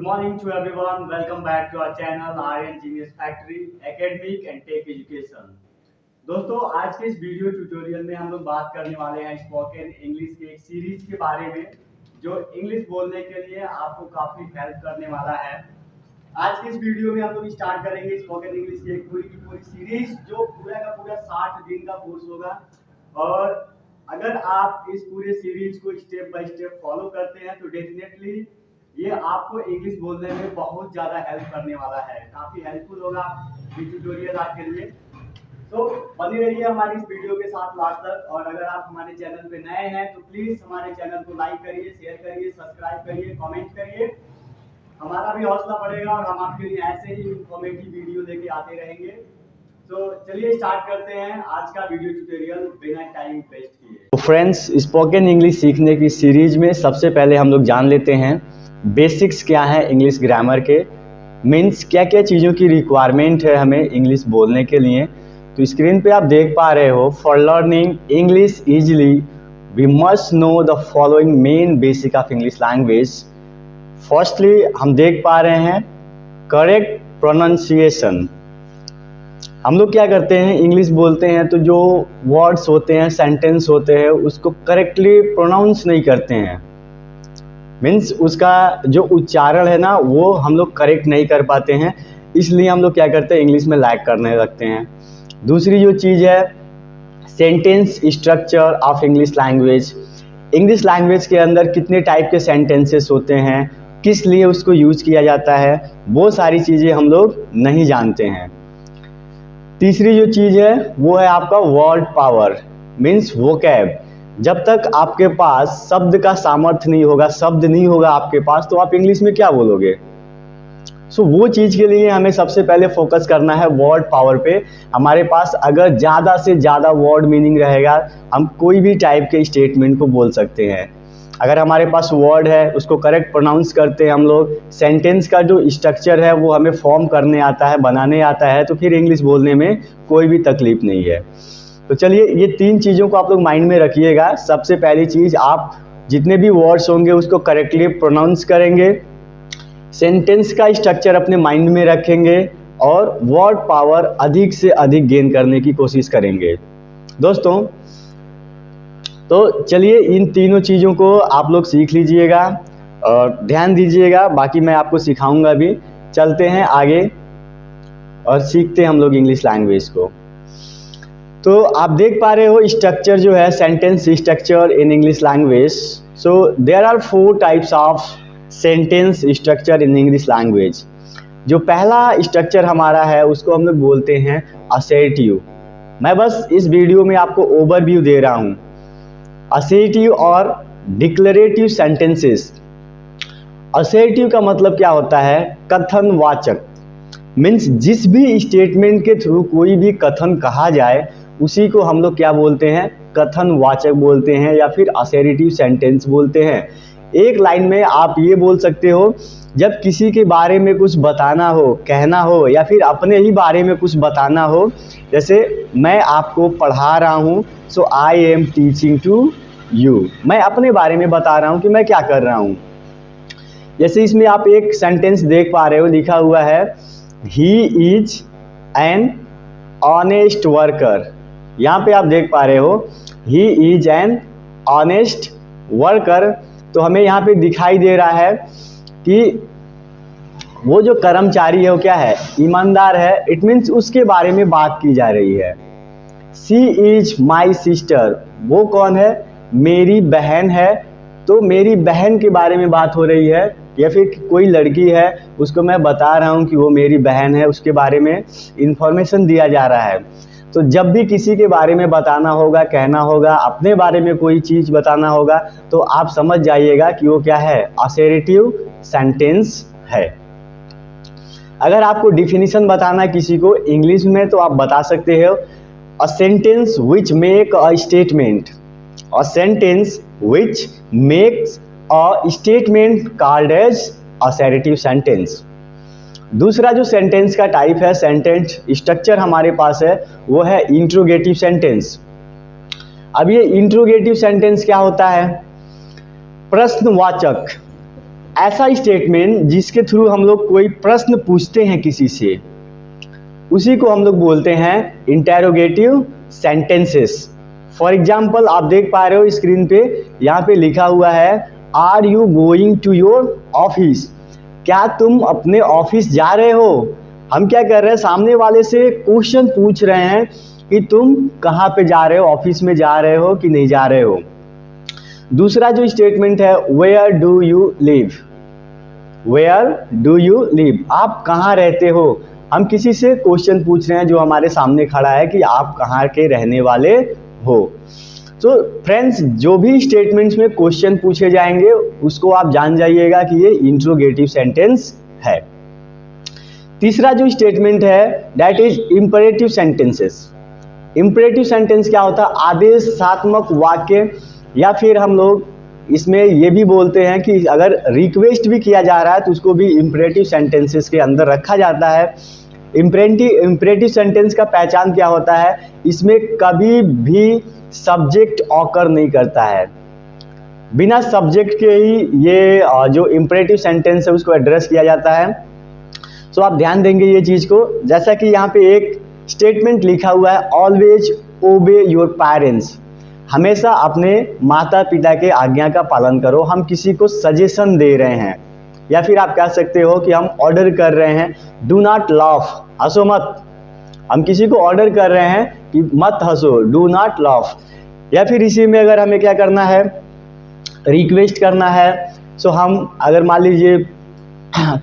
morning to everyone. Welcome back to our channel Aryan Genius Factory Academic and Tech Education. दोस्तों आज के इस video tutorial में हम लोग बात करने वाले हैं स्पोकन इंग्लिश के एक सीरीज के बारे में जो इंग्लिश बोलने के लिए आपको काफी हेल्प करने वाला है। आज के इस वीडियो में हम लोग स्टार्ट करेंगे स्पोकन इंग्लिश की एक पूरी की पूरी सीरीज जो पूरा का पूरा 60 दिन का कोर्स होगा। और अगर आप इस पूरे सीरीज को स्टेप बाय स्टेप फॉलो करते हैं तो डेफिनेटली ये आपको इंग्लिश बोलने में बहुत ज्यादा हेल्प करने वाला है, काफी हेल्पफुल होगा ये ट्यूटोरियल आपके लिए। तो बने रहिए हमारी इस वीडियो के साथ लास्ट तक। और अगर आप हमारे चैनल पे नए हैं तो प्लीज हमारे चैनल को लाइक करिए, शेयर करिए, सब्सक्राइब करिए, कमेंट करिए। हमारा भी हौसला बढ़ेगा और हम आपके लिए ऐसे ही इंफॉर्मेटिव वीडियो लेके आते रहेंगे। तो चलिए स्टार्ट करते हैं आज का वीडियो ट्यूटोरियल बिना टाइम वेस्ट किए। तो फ्रेंड्स, स्पोकन इंग्लिश सीखने की सीरीज में सबसे पहले हम लोग जान लेते हैं बेसिक्स क्या है इंग्लिश ग्रामर के, मीन्स क्या क्या चीज़ों की रिक्वायरमेंट है हमें इंग्लिश बोलने के लिए। तो स्क्रीन पे आप देख पा रहे हो, for learning English easily we must know the following main basic of English language. Firstly हम देख पा रहे हैं करेक्ट प्रोनाउंसिएशन। हम लोग क्या करते हैं, इंग्लिश बोलते हैं तो जो वर्ड्स होते हैं, सेंटेंस होते हैं, उसको करेक्टली प्रोनाउंस नहीं करते हैं, मीन्स उसका जो उच्चारण है ना वो हम लोग करेक्ट नहीं कर पाते हैं, इसलिए हम लोग क्या करते हैं इंग्लिश में लैग करने लगते हैं। दूसरी जो चीज़ है sentence structure of English language. English language के अंदर कितने टाइप के सेंटेंसेस होते हैं, किस लिए उसको यूज किया जाता है, वो सारी चीज़ें हम लोग नहीं जानते हैं। तीसरी जो चीज़ है वो है आपका वर्ड पावर, मीन्स वोकैब। जब तक आपके पास शब्द का सामर्थ्य नहीं होगा, शब्द नहीं होगा आपके पास, तो आप इंग्लिश में क्या बोलोगे। सो वो चीज़ के लिए हमें सबसे पहले फोकस करना है वर्ड पावर पे। हमारे पास अगर ज़्यादा से ज़्यादा वर्ड मीनिंग रहेगा, हम कोई भी टाइप के स्टेटमेंट को बोल सकते हैं। अगर हमारे पास वर्ड है उसको करेक्ट प्रोनाउंस करते हैं हम लोग, सेंटेंस का जो स्ट्रक्चर है वो हमें फॉर्म करने आता है, बनाने आता है, तो फिर इंग्लिश बोलने में कोई भी तकलीफ नहीं है। तो चलिए ये तीन चीज़ों को आप लोग माइंड में रखिएगा। सबसे पहली चीज़, आप जितने भी वर्ड्स होंगे उसको करेक्टली प्रोनाउंस करेंगे, सेंटेंस का स्ट्रक्चर अपने माइंड में रखेंगे और वर्ड पावर अधिक से अधिक गेन करने की कोशिश करेंगे। दोस्तों तो चलिए इन तीनों चीज़ों को आप लोग सीख लीजिएगा और ध्यान दीजिएगा, बाकी मैं आपको सिखाऊंगा भी। चलते हैं आगे और सीखते हैं हम लोग इंग्लिश लैंग्वेज को। तो आप देख पा रहे हो स्ट्रक्चर जो है, sentence structure in English language. So there are 4 types of sentence structure in English language. जो पहला स्ट्रक्चर हमारा है उसको हम लोग बोलते हैं असर्टिव। मैं बस इस वीडियो में आपको ओवरव्यू दे रहा हूँ। असर्टिव और डिक्लेरेटिव सेंटेंसेस। असर्टिव का मतलब क्या होता है, कथनवाचक, मीन्स जिस भी स्टेटमेंट के थ्रू कोई भी कथन कहा जाए उसी को हम लोग क्या बोलते हैं, कथनवाचक बोलते हैं या फिर असर्टिव सेंटेंस बोलते हैं। एक लाइन में आप ये बोल सकते हो, जब किसी के बारे में कुछ बताना हो, कहना हो, या फिर अपने ही बारे में कुछ बताना हो, जैसे मैं आपको पढ़ा रहा हूँ, so I am teaching to you, मैं अपने बारे में बता रहा हूँ कि मैं क्या कर रहा हूँ। जैसे इसमें आप एक सेंटेंस देख पा रहे हो, लिखा हुआ है he is an honest worker. यहाँ पे आप देख पा रहे हो he is an honest worker, तो हमें यहाँ पे दिखाई दे रहा है कि वो जो कर्मचारी है वो क्या है, ईमानदार है। इट मीन्स उसके बारे में बात की जा रही है। शी इज माई सिस्टर, वो कौन है, मेरी बहन है, तो मेरी बहन के बारे में बात हो रही है। या फिर कोई लड़की है उसको मैं बता रहा हूँ कि वो मेरी बहन है, उसके बारे में इंफॉर्मेशन दिया जा रहा है। तो जब भी किसी के बारे में बताना होगा, कहना होगा, अपने बारे में कोई चीज़ बताना होगा, तो आप समझ जाइएगा कि वो क्या है, असर्टिव सेंटेंस है। अगर आपको डिफिनीशन बताना है किसी को इंग्लिश में तो आप बता सकते हो, a sentence which make a statement, a sentence which makes a statement called as assertive sentence. दूसरा जो सेंटेंस का टाइप है, सेंटेंस स्ट्रक्चर हमारे पास है, वो है इंट्रोगेटिव सेंटेंस। अब ये इंट्रोगेटिव सेंटेंस क्या होता है, प्रश्नवाचक ऐसा स्टेटमेंट जिसके थ्रू हम लोग कोई प्रश्न पूछते हैं किसी से, उसी को हम लोग बोलते हैं इंटेरोगेटिव सेंटेंसेस। फॉर एग्जाम्पल आप देख पा रहे हो स्क्रीन पे, यहाँ पे लिखा हुआ है are you going to your office, क्या तुम अपने ऑफिस जा रहे हो। हम क्या कर रहे हैं, सामने वाले से क्वेश्चन पूछ रहे हैं कि तुम कहाँ पे जा रहे हो, ऑफिस में जा रहे हो कि नहीं जा रहे हो। दूसरा जो स्टेटमेंट है where do you live, where do you live, आप कहाँ रहते हो। हम किसी से क्वेश्चन पूछ रहे हैं जो हमारे सामने खड़ा है कि आप कहाँ के रहने वाले हो। तो फ्रेंड्स, जो भी स्टेटमेंट्स में क्वेश्चन पूछे जाएंगे उसको आप जान जाइएगा कि ये इंट्रोगेटिव सेंटेंस है। तीसरा जो स्टेटमेंट है that is imperative sentences. Imperative sentence क्या होता है, आदेशात्मक वाक्य, या फिर हम लोग इसमें ये भी बोलते हैं कि अगर रिक्वेस्ट भी किया जा रहा है तो उसको भी इंपरेटिव सेंटेंसेस के अंदर रखा जाता है। इंपरेटिव सेंटेंस का पहचान क्या होता है, इसमें कभी भी सब्जेक्ट ऑकर नहीं करता है, बिना सब्जेक्ट के ही ये जो इंपरेटिव सेंटेंस है उसको एड्रेस किया जाता है। सो आप ध्यान देंगे ये चीज को, जैसा कि यहाँ पे एक स्टेटमेंट लिखा हुआ है ऑलवेज ओबे योर पेरेंट्स, हमेशा अपने माता पिता के आज्ञा का पालन करो। हम किसी को सजेशन दे रहे हैं, या फिर आप कह सकते हो कि हम ऑर्डर कर रहे हैं डू नॉट लाफ, हंसो मत। हम किसी को ऑर्डर कर रहे हैं कि मत हंसो, डू नॉट लाफ। या फिर इसी में अगर हमें क्या करना है, रिक्वेस्ट करना है। सो हम अगर मान लीजिए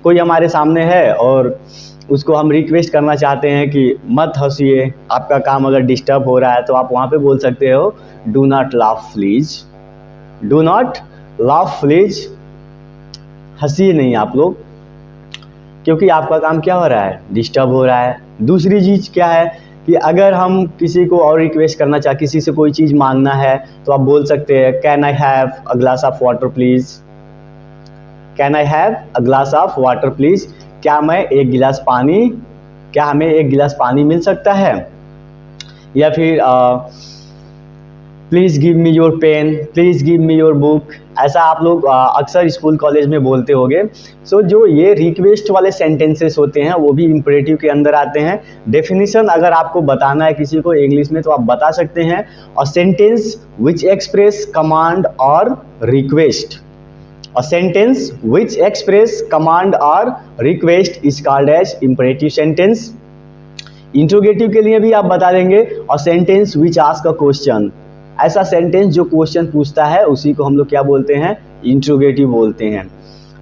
कोई हमारे सामने है और उसको हम रिक्वेस्ट करना चाहते हैं कि मत हंसिए, आपका काम अगर डिस्टर्ब हो रहा है, तो आप वहाँ पे बोल सकते हो do not laugh please, do not laugh please, हंसिए नहीं आप लोग, क्योंकि आपका काम क्या हो रहा है, डिस्टर्ब हो रहा है। दूसरी चीज़ क्या है कि अगर हम किसी को और रिक्वेस्ट करना चाहे, किसी से कोई चीज़ मांगना है, तो आप बोल सकते हैं can I have a glass of water please, can I have a glass of water please, क्या मैं एक गिलास पानी, क्या हमें एक गिलास पानी मिल सकता है। या फिर please give me your pen, please give me your book, ऐसा आप लोग अक्सर स्कूल कॉलेज में बोलते होंगे। सो जो ये रिक्वेस्ट वाले सेंटेंसेस होते हैं वो भी इंपरेटिव के अंदर आते हैं। डेफिनेशन अगर आपको बताना है किसी को इंग्लिश में तो आप बता सकते हैं, a sentence which express command और request, a sentence which express command और request is called as imperative sentence. Interrogative के लिए भी आप बता देंगे a sentence which ask a question, ऐसा सेंटेंस जो क्वेश्चन पूछता है उसी को हम लोग क्या बोलते हैं, इंट्रोगेटिव बोलते हैं।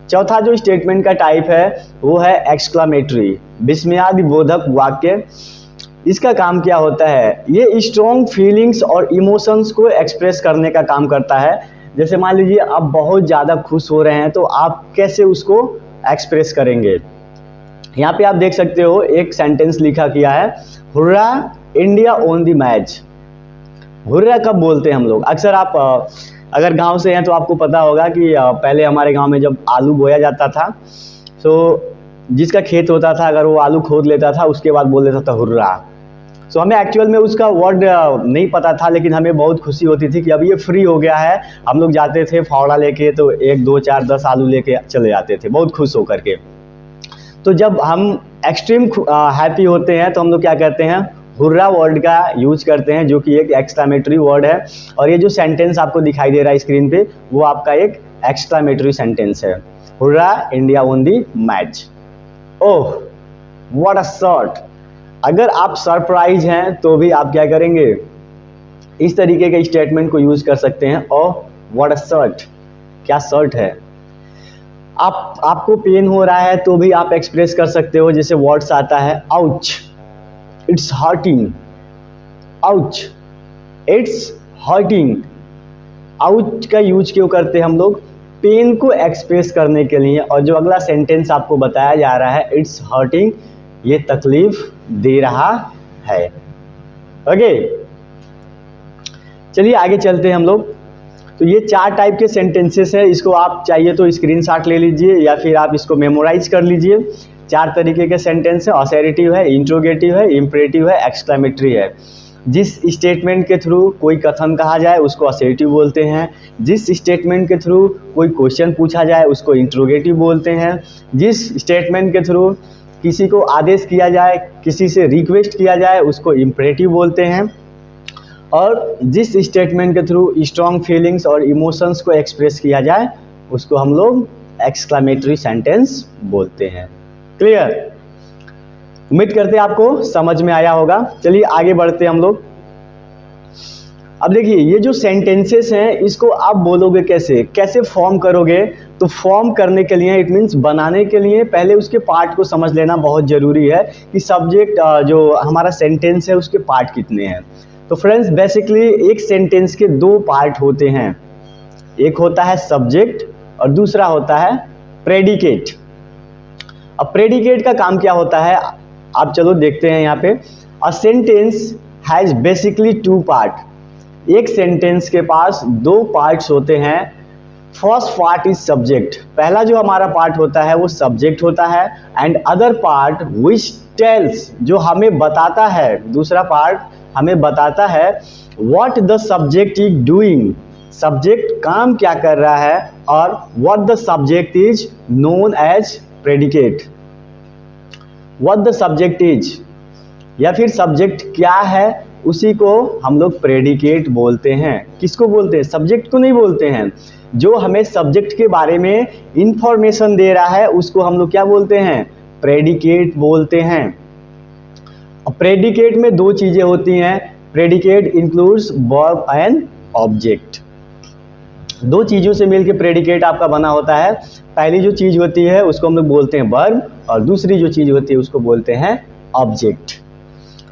चौथा जो स्टेटमेंट का टाइप है वो है एक्सक्लामेटरी, विस्मयादिबोधक वाक्य। इसका काम क्या होता है, ये स्ट्रॉन्ग फीलिंग्स और इमोशंस को एक्सप्रेस करने का काम करता है। जैसे मान लीजिए आप बहुत ज़्यादा खुश हो रहे हैं तो आप कैसे उसको एक्सप्रेस करेंगे। यहाँ पे आप देख सकते हो एक सेंटेंस लिखा किया है, hurrah India on the match. Hurrah कब बोलते हैं हम लोग, अक्सर आप अगर गांव से हैं तो आपको पता होगा कि पहले हमारे गांव में जब आलू बोया जाता था तो जिसका खेत होता था अगर वो आलू खोद लेता था उसके बाद बोल देता था हुर्रा। सो हमें एक्चुअल में उसका वर्ड नहीं पता था, लेकिन हमें बहुत खुशी होती थी कि अब ये फ्री हो गया है। हम लोग जाते थे फावड़ा लेके तो 1 2 4 10 आलू लेके चले जाते थे बहुत खुश होकर के। तो जब हम एक्सट्रीम हैप्पी होते हैं तो हम लोग क्या करते हैं, हुर्रा वर्ड का यूज करते हैं, जो कि एक एक्सक्लामेटरी वर्ड है। और ये जो सेंटेंस आपको दिखाई दे रहा है स्क्रीन पे वो आपका एक एक्सक्लामेटरी सेंटेंस है, hurrah India on the match. Oh what a shot. अगर आप सरप्राइज हैं तो भी आप क्या करेंगे, इस तरीके के स्टेटमेंट को यूज कर सकते हैं, ओह व्हाट अ शॉट, क्या शॉट है। आपको पेन हो रहा है तो भी आप एक्सप्रेस कर सकते हो, जैसे वर्ड्स आता है ouch, it's hurting, ouch it's hurting. Ouch का यूज क्यों करते हैं हम लोग, पेन को एक्सप्रेस करने के लिए। और जो अगला सेंटेंस आपको बताया जा रहा है इट्स हर्टिंग, ये तकलीफ दे रहा है। ओके चलिए आगे चलते हैं हम लोग। तो ये 4 टाइप के सेंटेंसेस है, इसको आप चाहिए तो स्क्रीनशॉट ले लीजिए या फिर आप इसको मेमोराइज कर लीजिए। 4 तरीके के सेंटेंस है, असर्टिव है, इंट्रोगेटिव है, इंपरेटिव है, एक्सक्लेमेटरी है। जिस स्टेटमेंट के थ्रू कोई कथन कहा जाए उसको असर्टिव बोलते हैं, जिस स्टेटमेंट के थ्रू कोई क्वेश्चन पूछा जाए उसको इंट्रोगेटिव बोलते हैं, जिस स्टेटमेंट के थ्रू किसी को आदेश किया जाए, किसी से रिक्वेस्ट किया जाए उसको इम्परेटिव बोलते हैं, और जिस स्टेटमेंट के थ्रू स्ट्रॉन्ग फीलिंग्स और इमोशंस को एक्सप्रेस किया जाए उसको हम लोग एक्सक्लेमेटरी सेंटेंस बोलते हैं। क्लियर? उम्मीद करते हैं आपको समझ में आया होगा। चलिए आगे बढ़ते हैं हम लोग। अब देखिए ये जो सेंटेंसेस हैं इसको आप बोलोगे कैसे फॉर्म करोगे। तो फॉर्म करने के लिए, इट मीन्स बनाने के लिए, पहले उसके पार्ट को समझ लेना बहुत ज़रूरी है कि सब्जेक्ट जो हमारा सेंटेंस है उसके पार्ट कितने हैं। तो फ्रेंड्स बेसिकली एक सेंटेंस के दो पार्ट होते हैं, एक होता है सब्जेक्ट और दूसरा होता है प्रेडिकेट। अब प्रेडिकेट का काम क्या होता है आप चलो देखते हैं यहाँ पे। A sentence has basically two part. एक सेंटेंस के पास दो पार्ट्स होते हैं। फर्स्ट पार्ट इज सब्जेक्ट, पहला जो हमारा पार्ट होता है वो सब्जेक्ट होता है, and other part which tells, जो हमें बताता है, दूसरा पार्ट हमें बताता है what the subject is doing, subject काम क्या कर रहा है, और what the subject is known as predicate. What the subject is या फिर सब्जेक्ट क्या है उसी को हम लोग प्रेडिकेट बोलते हैं। किसको बोलते हैं? सब्जेक्ट को नहीं बोलते हैं। जो हमें सब्जेक्ट के बारे में इंफॉर्मेशन दे रहा है उसको हम लोग क्या बोलते हैं? प्रेडिकेट बोलते हैं। अब प्रेडिकेट में दो चीजें होती हैं। Predicate includes verb and object. दो चीजों से मिलकर प्रेडिकेट आपका बना होता है। पहली जो चीज होती है उसको हम लोग बोलते हैं वर्ब, और दूसरी जो चीज होती है उसको बोलते हैं ऑब्जेक्ट।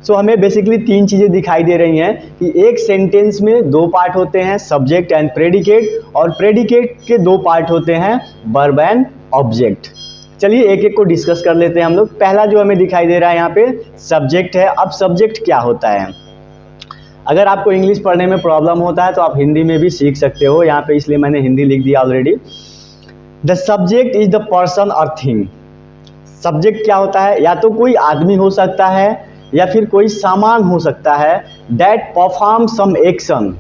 सो हमें बेसिकली तीन चीजें दिखाई दे रही हैं कि एक सेंटेंस में दो पार्ट होते हैं, सब्जेक्ट एंड प्रेडिकेट, और प्रेडिकेट के दो पार्ट होते हैं, वर्ब एंड ऑब्जेक्ट। चलिए एक एक को डिस्कस कर लेते हैं हम लोग। पहला जो हमें दिखाई दे रहा है यहाँ पे सब्जेक्ट है। अब सब्जेक्ट क्या होता है? अगर आपको इंग्लिश पढ़ने में प्रॉब्लम होता है तो आप हिंदी में भी सीख सकते हो, यहाँ पे इसलिए मैंने हिंदी लिख दिया already. The subject is the person और थिंग। सब्जेक्ट क्या होता है? या तो कोई आदमी हो सकता है या फिर कोई सामान हो सकता है, दैट परफॉर्म सम एक्शन,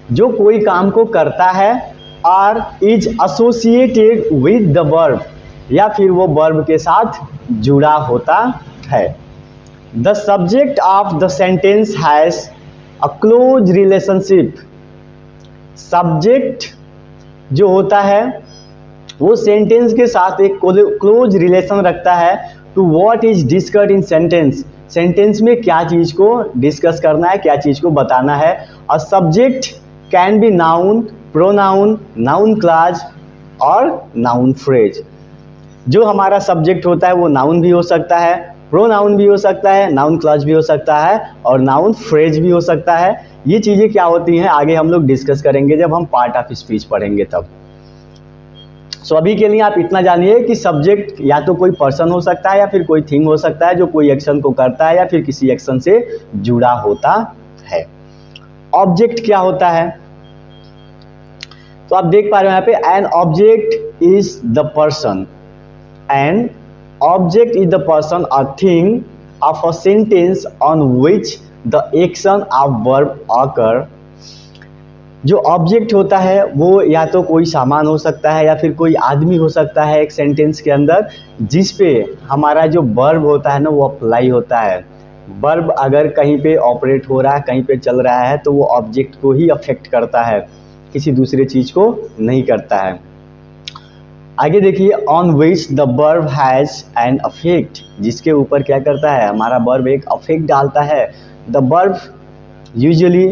जो कोई काम को करता है, और is associated with the verb, या फिर वो वर्ब के साथ जुड़ा होता है। The subject of the sentence has a close relationship. Subject जो होता है वो सेंटेंस के साथ एक क्लोज रिलेशन रखता है to what is discussed in sentence. Sentence में क्या चीज को डिस्कस करना है, क्या चीज को बताना है। और subject can be noun, pronoun, noun clause और नाउन फ्रेज। जो हमारा सब्जेक्ट होता है वो नाउन भी हो सकता है, प्रोनाउन भी हो सकता है, नाउन क्लॉज भी हो सकता है, और नाउन फ्रेज भी हो सकता है। ये चीजें क्या होती हैं आगे हम लोग डिस्कस करेंगे जब हम पार्ट ऑफ स्पीच पढ़ेंगे तब। सो अभी के लिए आप इतना जानिए कि सब्जेक्ट या तो कोई पर्सन हो सकता है या फिर कोई थिंग हो सकता है जो कोई एक्शन को करता है या फिर किसी एक्शन से जुड़ा होता है। ऑब्जेक्ट क्या होता है? तो आप देख पा रहे हो यहाँ पे, an object is the person, an object is the person और thing of a sentence on which the action of verb occur. जो ऑब्जेक्ट होता है वो या तो कोई सामान हो सकता है या फिर कोई आदमी हो सकता है एक सेंटेंस के अंदर, जिस पे हमारा जो वर्ब होता है ना वो अप्लाई होता है। वर्ब अगर कहीं पे ऑपरेट हो रहा है, कहीं पे चल रहा है, तो वो ऑब्जेक्ट को ही अफेक्ट करता है, किसी दूसरे चीज को नहीं करता है। आगे देखिए, on which the verb has an affect, जिसके ऊपर क्या करता है हमारा वर्ब एक अफेक्ट डालता है। The verb usually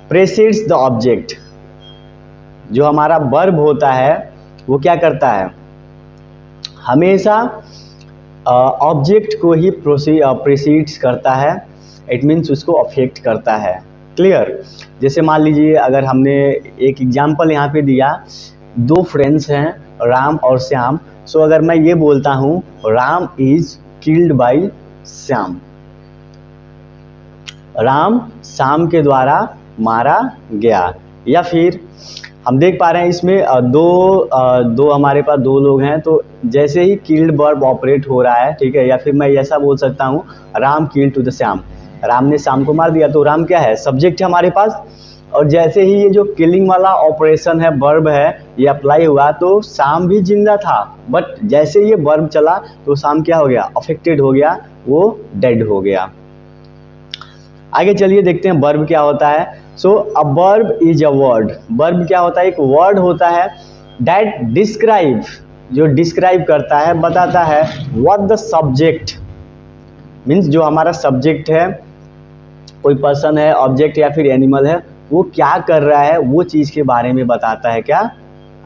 precedes the object. जो हमारा वर्ब होता है वो क्या करता है, हमेशा ऑब्जेक्ट को ही प्रेसीड्स करता है, इट मीन्स उसको अफेक्ट करता है। क्लियर? जैसे मान लीजिए अगर हमने एक एग्जांपल यहाँ पे दिया, दो फ्रेंड्स हैं राम और श्याम। सो अगर मैं ये बोलता हूँ Ram is killed by Shyam, Ram Shyam के द्वारा मारा गया। या फिर हम देख पा रहे हैं इसमें दो हमारे पास दो लोग हैं, तो जैसे ही किल्ड वर्ब ऑपरेट हो रहा है, ठीक है, या फिर मैं ऐसा बोल सकता हूँ Ram killed to the Shyam. Ram ने श्याम को मार दिया, तो राम क्या है, सब्जेक्ट है हमारे पास। और जैसे ही ये जो किलिंग वाला ऑपरेशन है, वर्ब है, ये अप्लाई हुआ तो श्याम भी जिंदा था, बट जैसे ये वर्ब चला तो श्याम क्या हो गया, अफेक्टेड हो गया, वो डेड हो गया। आगे चलिए देखते हैं वर्ब क्या होता है। So a verb is a word. Verb क्या होता है, एक वर्ड होता है दैट डिस्क्राइब, जो डिस्क्राइब करता है, बताता है व्हाट द सब्जेक्ट मीन्स, जो हमारा सब्जेक्ट है, कोई पर्सन है, ऑब्जेक्ट या फिर एनिमल है, वो क्या कर रहा है, वो चीज के बारे में बताता है क्या,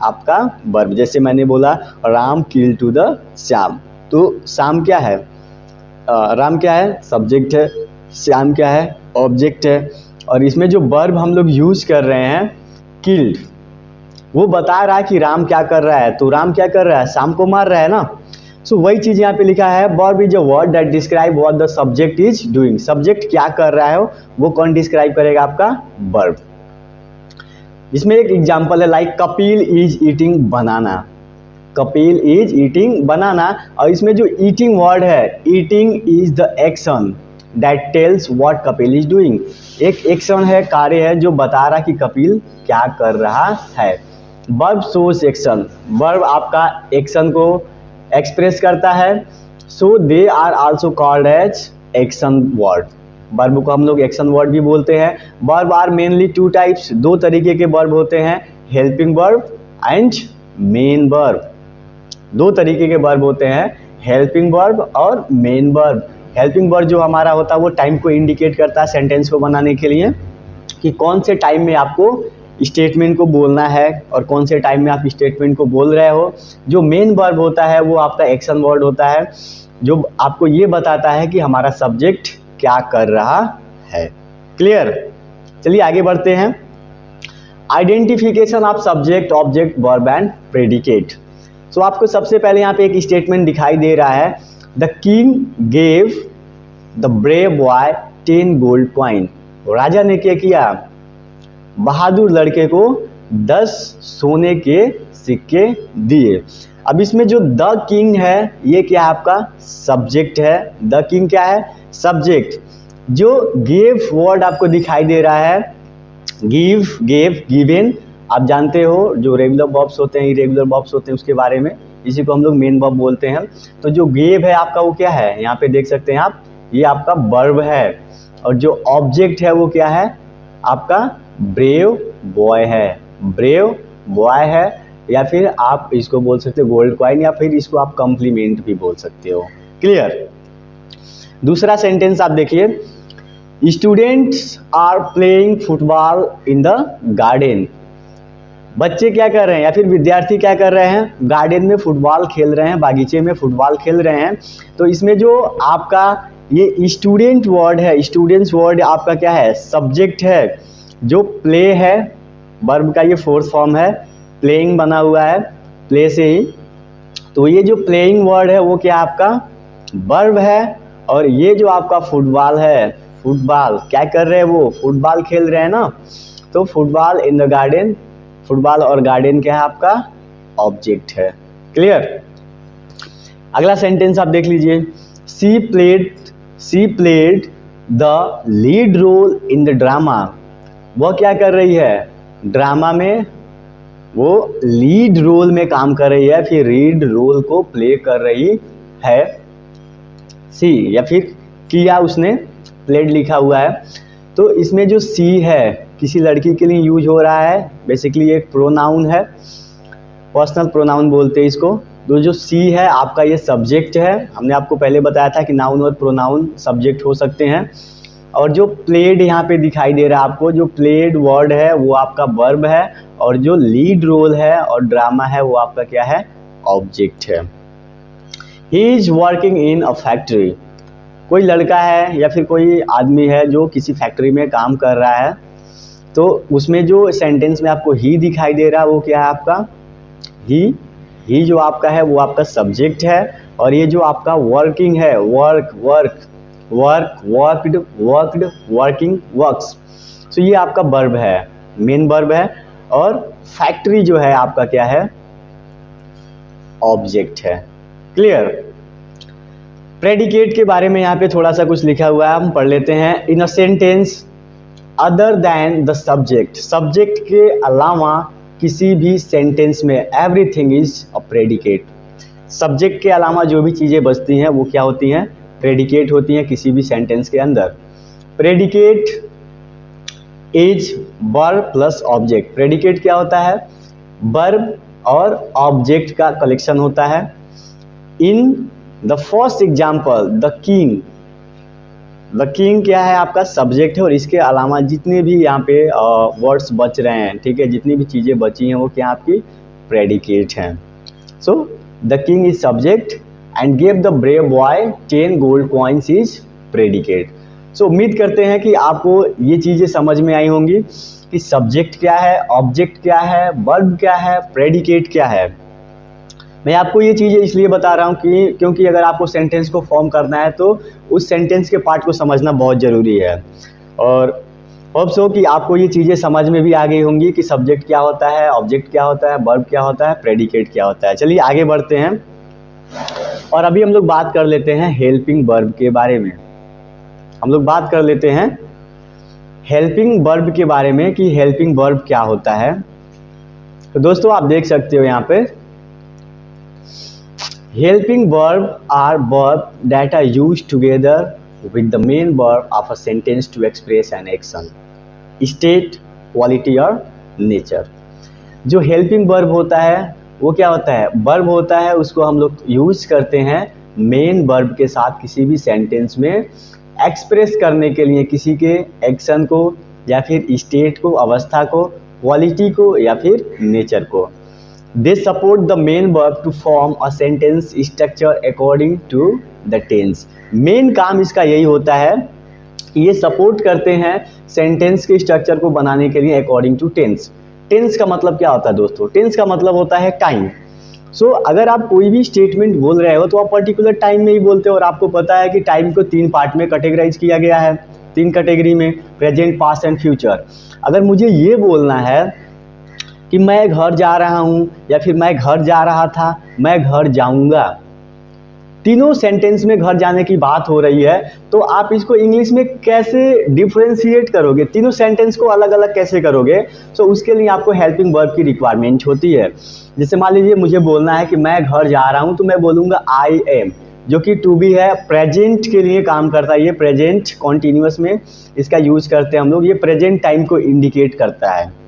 आपका वर्ब। जैसे मैंने बोला राम किल टू द श्याम, तो श्याम क्या है, राम क्या है, सब्जेक्ट है, श्याम क्या है, ऑब्जेक्ट है। और इसमें जो वर्ब हम लोग यूज कर रहे हैं किल्ड, वो बता रहा है कि राम क्या कर रहा है, तो राम क्या कर रहा है, श्याम को मार रहा है ना। सो वही चीज यहाँ पे लिखा है, verb is a word that describe what the subject is doing. Subject क्या कर रहा है वो कौन डिस्क्राइब करेगा, आपका वर्ब। इसमें एक एग्जांपल है like Kapil is eating banana. Kapil is eating banana, और इसमें जो ईटिंग वर्ड है, eating is the action that tells what Kapil is doing. एक एक्शन है, कार्य है, जो बता रहा कि कपिल क्या कर रहा है। वर्ब शोज एक्शन, वर्ब आपका एक्शन को एक्सप्रेस करता है। So they are also called as action word. Verb को हम लोग एक्शन वर्ड भी बोलते हैं। Verb are mainly two types, दो तरीके के वर्ब होते हैं, helping verb and main verb. दो तरीके के वर्ब होते हैं, हेल्पिंग वर्ब और मेन वर्ब। हेल्पिंग वर्ब जो हमारा होता है वो टाइम को इंडिकेट करता है सेंटेंस को बनाने के लिए, कि कौन से टाइम में आपको स्टेटमेंट को बोलना है और कौन से टाइम में आप स्टेटमेंट को बोल रहे हो। जो मेन वर्ब होता है वो आपका एक्शन वर्ड होता है, जो आपको ये बताता है कि हमारा सब्जेक्ट क्या कर रहा है। क्लियर, चलिए आगे बढ़ते हैं। Identification of subject, object, verb and predicate. So आपको सबसे पहले यहाँ पे एक स्टेटमेंट दिखाई दे रहा है, the king gave the brave boy 10 gold coin. राजा ने क्या किया, बहादुर लड़के को 10 सोने के सिक्के दिए। अब इसमें जो द किंग है ये क्या है, आपका सब्जेक्ट है। द किंग क्या है, सब्जेक्ट। जो गेव वर्ड आपको दिखाई दे रहा है, गिव, गेव, गिवन, आप जानते हो जो रेगुलर वर्ब्स होते हैं, इरेगुलर वर्ब्स होते हैं, उसके बारे में, इसी को हम लोग मेन वर्ब बोलते हैं। तो जो गेव है आपका वो क्या है, यहाँ पे देख सकते हैं आप, ये आपका वर्ब है। और जो ऑब्जेक्ट है वो क्या है, आपका ब्रेव बॉय है। ब्रेव बॉय है, या फिर आप इसको बोल सकते हो गोल्ड कॉइन, या फिर इसको आप कॉम्प्लीमेंट भी बोल सकते हो। क्लियर। दूसरा सेंटेंस आप देखिए, students are playing football in the garden. बच्चे क्या कर रहे हैं, या फिर विद्यार्थी क्या कर रहे हैं, गार्डन में फुटबॉल खेल रहे हैं, बागीचे में फुटबॉल खेल रहे हैं। तो इसमें जो आपका ये स्टूडेंट वर्ड है, स्टूडेंट्स वर्ड आपका क्या है, सब्जेक्ट है। जो प्ले है, वर्ब का ये फोर्थ फॉर्म है, प्लेइंग बना हुआ है, प्ले से ही। तो ये जो प्लेइंग वर्ड है वो क्या आपका वर्ब है। और ये जो आपका फुटबॉल है, फुटबॉल क्या कर रहे हैं, वो फुटबॉल खेल रहे हैं ना। तो football in the garden, football और गार्डन क्या है, आपका ऑब्जेक्ट है। क्लियर। अगला सेंटेंस आप देख लीजिए, she played the lead role in the drama. वह क्या कर रही है, ड्रामा में वो लीड रोल में काम कर रही है, फिर लीड रोल को प्ले कर रही है। सी, या फिर किया, उसने प्लेड लिखा हुआ है। तो इसमें जो सी है किसी लड़की के लिए यूज हो रहा है, बेसिकली एक प्रोनाउन है, पर्सनल प्रोनाउन बोलते हैं इसको। तो जो सी है आपका ये सब्जेक्ट है, हमने आपको पहले बताया था कि नाउन और प्रोनाउन सब्जेक्ट हो सकते हैं। और जो प्लेड यहाँ पे दिखाई दे रहा है आपको, जो प्लेड वर्ड है वो आपका वर्ब है, और जो लीड रोल है और ड्रामा है वो आपका क्या है, ऑब्जेक्ट है। He is working in a factory. कोई लड़का है या फिर कोई आदमी है जो किसी फैक्ट्री में काम कर रहा है। तो उसमें जो सेंटेंस में आपको ही दिखाई दे रहा है वो क्या है, आपका ही जो आपका है वो आपका सब्जेक्ट है। और ये जो आपका वर्किंग है, वर्क्ड, वर्किंग, वर्क्स, तो ये आपका वर्ब है, मेन वर्ब है। और फैक्ट्री जो है आपका क्या है, ऑब्जेक्ट है। क्लियर। प्रेडिकेट के बारे में यहाँ पे थोड़ा सा कुछ लिखा हुआ है, हम पढ़ लेते हैं। In a sentence other than the subject, subject के अलावा किसी भी सेंटेंस में everything is a predicate. Subject के अलावा जो भी चीज़ें बचती हैं वो क्या होती हैं, प्रेडिकेट होती हैं किसी भी सेंटेंस के अंदर। Predicate is verb plus object. Predicate क्या होता है, वर्ब और ऑब्जेक्ट का कलेक्शन होता है। In the first example the king, the king क्या है, आपका सब्जेक्ट है और इसके अलावा जितने भी यहाँ पे वर्ड्स बच रहे हैं, ठीक है, जितनी भी चीज़ें बची हैं वो क्या आपकी प्रेडिकेट हैं। So the king is subject and give the brave boy 10 gold coins is predicate. So उम्मीद करते हैं कि आपको ये चीज़ें समझ में आई होंगी कि सब्जेक्ट क्या है, ऑब्जेक्ट क्या है, वर्ब क्या है, प्रेडिकेट क्या है। मैं आपको ये चीज़ें इसलिए बता रहा हूँ कि क्योंकि अगर आपको सेंटेंस को फॉर्म करना है तो उस सेंटेंस के पार्ट को समझना बहुत ज़रूरी है। और होप सो कि आपको ये चीज़ें समझ में भी आ गई होंगी कि सब्जेक्ट क्या होता है, ऑब्जेक्ट क्या होता है, वर्ब क्या होता है, प्रेडिकेट क्या होता है। चलिए आगे बढ़ते हैं और अभी हम लोग बात कर लेते हैं हेल्पिंग वर्ब के बारे में। हम लोग बात कर लेते हैं हेल्पिंग वर्ब के बारे में कि हेल्पिंग वर्ब क्या होता है। तो दोस्तों आप देख सकते हो यहाँ पे helping verb are verb that are used together with the main verb of a sentence to express an action, state, quality और nature। जो helping verb होता है वो क्या होता है, verb होता है, उसको हम लोग यूज करते हैं main verb के साथ किसी भी सेंटेंस में एक्सप्रेस करने के लिए किसी के एक्शन को या फिर स्टेट को, अवस्था को, क्वालिटी को या फिर नेचर को। They support the main verb to form a sentence structure according to the tense। Main काम इसका यही होता है कि ये सपोर्ट करते हैं सेंटेंस के स्ट्रक्चर को बनाने के लिए अकॉर्डिंग टू टेंस। टेंस का मतलब क्या होता है दोस्तों, टेंस का मतलब होता है टाइम। सो अगर आप कोई भी स्टेटमेंट बोल रहे हो तो आप पर्टिकुलर टाइम में ही बोलते हो और आपको पता है कि टाइम को 3 पार्ट में कैटेगराइज किया गया है, 3 कैटेगरी में, प्रेजेंट, पास्ट एंड फ्यूचर। अगर मुझे ये बोलना है कि मैं घर जा रहा हूँ या फिर मैं घर जा रहा था, मैं घर जाऊँगा, तीनों सेंटेंस में घर जाने की बात हो रही है, तो आप इसको इंग्लिश में कैसे डिफ्रेंशिएट करोगे, तीनों सेंटेंस को अलग अलग कैसे करोगे। सो उसके लिए आपको हेल्पिंग वर्ब की रिक्वायरमेंट होती है। जैसे मान लीजिए मुझे बोलना है कि मैं घर जा रहा हूँ, तो मैं बोलूँगा आई एम, जो कि टू बी है, प्रेजेंट के लिए काम करता है। ये प्रेजेंट कॉन्टिन्यूअस में इसका यूज करते हैं हम लोग, ये प्रेजेंट टाइम को इंडिकेट करता है।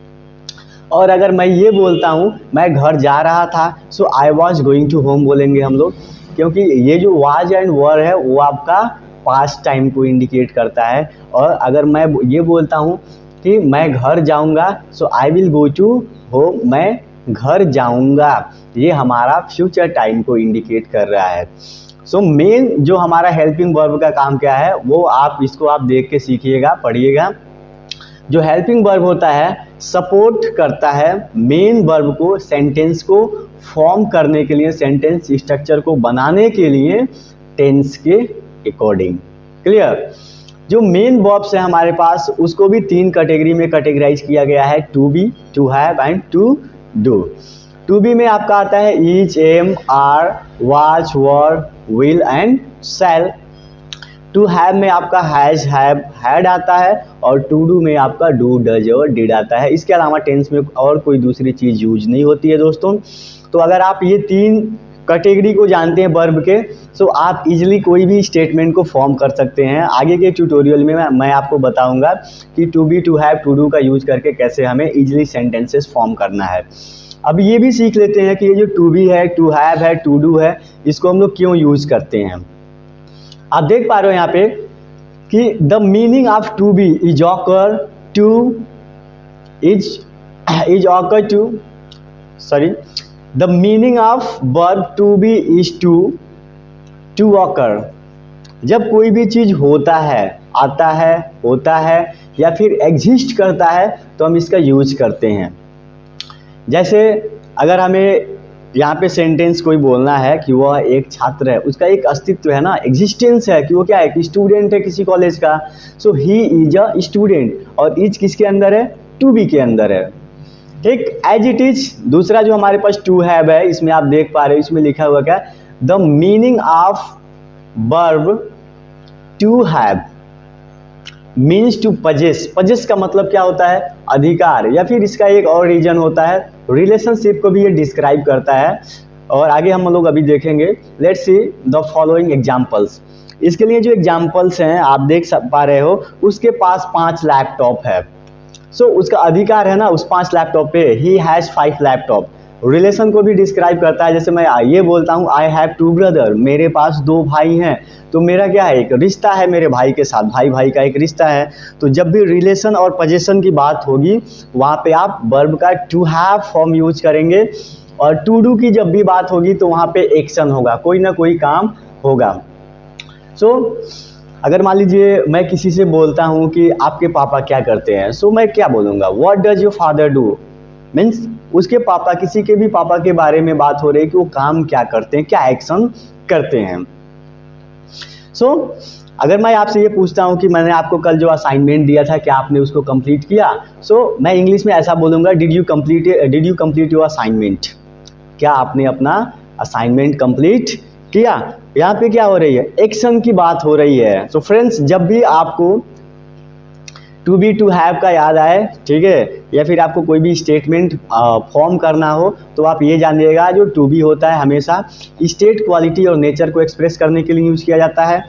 और अगर मैं ये बोलता हूँ मैं घर जा रहा था, so I was going to home बोलेंगे हम लोग, क्योंकि ये जो वाज एंड वर है वो आपका पास्ट टाइम को इंडिकेट करता है। और अगर मैं ये बोलता हूँ कि मैं घर जाऊँगा, so I will go to home, मैं घर जाऊँगा, ये हमारा फ्यूचर टाइम को इंडिकेट कर रहा है। सो मेन जो हमारा हेल्पिंग वर्ब का काम क्या है वो आप इसको आप देख के सीखिएगा, पढ़िएगा। जो हेल्पिंग वर्ब होता है सपोर्ट करता है मेन वर्ब को सेंटेंस को फॉर्म करने के लिए, सेंटेंस स्ट्रक्चर को बनाने के लिए टेंस के अकॉर्डिंग। क्लियर। जो मेन वर्ब्स है हमारे पास उसको भी 3 कैटेगरी में कैटेगराइज किया गया है, to be, to have and to do. To be में आपका आता है is, am, are, was, were, will and shall. To have में आपका हैज, हैव, हैड आता है और टू डू में आपका डू, डज और डिड आता है। इसके अलावा टेंस में और कोई दूसरी चीज़ यूज नहीं होती है दोस्तों। तो अगर आप ये 3 कैटेगरी को जानते हैं वर्ब के, तो आप इजीली कोई भी स्टेटमेंट को फॉर्म कर सकते हैं। आगे के ट्यूटोरियल में मैं आपको बताऊंगा कि to be, to have, to do का यूज करके कैसे हमें इजीली सेंटेंसेस फॉर्म करना है। अब ये भी सीख लेते हैं कि ये जो टू बी है, टू हैव है, टू डू है, इसको हम लोग क्यों यूज करते हैं। आप देख पा रहे हो यहाँ पे कि the meaning of to be is occur to, is occur to, sorry, the meaning of verb to be is to occur. जब कोई भी चीज होता है, आता है, होता है या फिर एग्जिस्ट करता है तो हम इसका यूज करते हैं। जैसे अगर हमें यहाँ पे सेंटेंस कोई बोलना है कि वह एक छात्र है, उसका एक अस्तित्व है ना, एग्जिस्टेंस है कि वो क्या है, कि स्टूडेंट है किसी कॉलेज का। सो ही इज अ स्टूडेंट, और इज किसके अंदर है, टू बी के अंदर है। ठीक, एज इट इज। दूसरा जो हमारे पास टू हैव है, इसमें आप देख पा रहे हो, इसमें लिखा हुआ क्या, the meaning of verb to have means to possess. Possess का मतलब क्या होता है? अधिकार, या फिर इसका एक और रीजन होता है रिलेशनशिप को भी ये डिस्क्राइब करता है। और आगे हम लोग अभी देखेंगे। Let's see the following examples. इसके लिए जो एग्जांपल्स हैं आप देख पा रहे हो, उसके पास 5 लैपटॉप है। सो उसका अधिकार है ना उस 5 लैपटॉप पे। He has 5 laptop. रिलेशन को भी डिस्क्राइब करता है। जैसे मैं ये बोलता हूँ आई हैव 2 ब्रदर, मेरे पास 2 भाई हैं, तो मेरा क्या है? एक रिश्ता है मेरे भाई के साथ, भाई भाई का एक रिश्ता है। तो जब भी रिलेशन और पोजीशन की बात होगी वहाँ पे आप वर्ब का टू हैव फॉर्म यूज करेंगे, और टू डू की जब भी बात होगी तो वहाँ पे एक्शन होगा, कोई ना कोई काम होगा। सो अगर मान लीजिए मैं किसी से बोलता हूँ कि आपके पापा क्या करते हैं, सो मैं क्या बोलूँगा? What does your father do. Means उसके पापा, किसी के भी पापा के बारे में बात हो रही है कि वो काम क्या करते हैं, क्या एक्शन करते हैं। सो अगर मैं आपसे ये पूछता हूँ कि मैंने आपको कल जो असाइनमेंट दिया था क्या आपने उसको कंप्लीट किया, सो मैं इंग्लिश में ऐसा बोलूँगा did you complete your assignment. क्या आपने अपना असाइनमेंट कंप्लीट किया? यहाँ पे क्या हो रही है? एक्शन की बात हो रही है। सो फ्रेंड्स, जब भी आपको टू बी टू हैव का याद आए, ठीक है, या फिर आपको कोई भी स्टेटमेंट फॉर्म करना हो, तो आप ये जानिएगा जो टू बी होता है हमेशा स्टेट, क्वालिटी और नेचर को एक्सप्रेस करने के लिए यूज किया जाता है।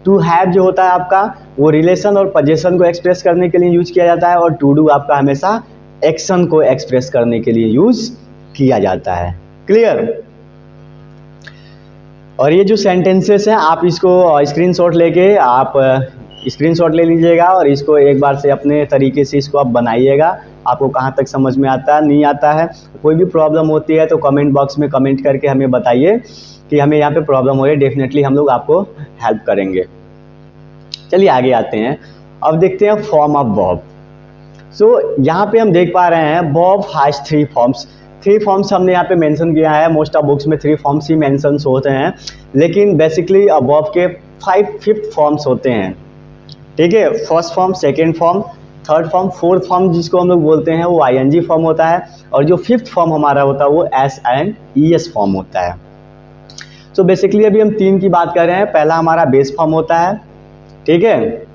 टू हैव जो होता है आपका वो रिलेशन और पोजीशन को एक्सप्रेस करने के लिए यूज किया जाता है, और टू डू आपका हमेशा एक्शन को एक्सप्रेस करने के लिए यूज किया जाता है। क्लियर? और ये जो सेंटेंसेस हैं आप इसको स्क्रीनशॉट लेके आप स्क्रीनशॉट ले लीजिएगा और इसको एक बार से अपने तरीके से इसको आप बनाइएगा। आपको कहाँ तक समझ में आता है, नहीं आता है, कोई भी प्रॉब्लम होती है तो कमेंट बॉक्स में कमेंट करके हमें बताइए कि हमें यहाँ पे प्रॉब्लम हो रही है। डेफिनेटली हम लोग आपको हेल्प करेंगे। चलिए आगे आते हैं। अब देखते हैं फॉर्म ऑफ वर्ब। सो यहाँ पे हम देख पा रहे हैं वर्ब हैज 3 फॉर्म्स। 3 फॉर्म्स हमने यहाँ पे मेंशन किया है। मोस्ट ऑफ बुक्स में 3 फॉर्म्स ही मेंशन होते हैं, लेकिन बेसिकली वर्ब के 5 फॉर्म्स होते हैं। ठीक है, first form, second form, third form, fourth form जिसको हम लोग बोलते हैं वो आईएनजी फॉर्म होता है, और जो 5th फॉर्म हमारा होता है वो एस एंड ईएस फॉर्म होता है। सो बेसिकली अभी हम 3 की बात कर रहे हैं। पहला हमारा बेस फॉर्म होता है, ठीक है,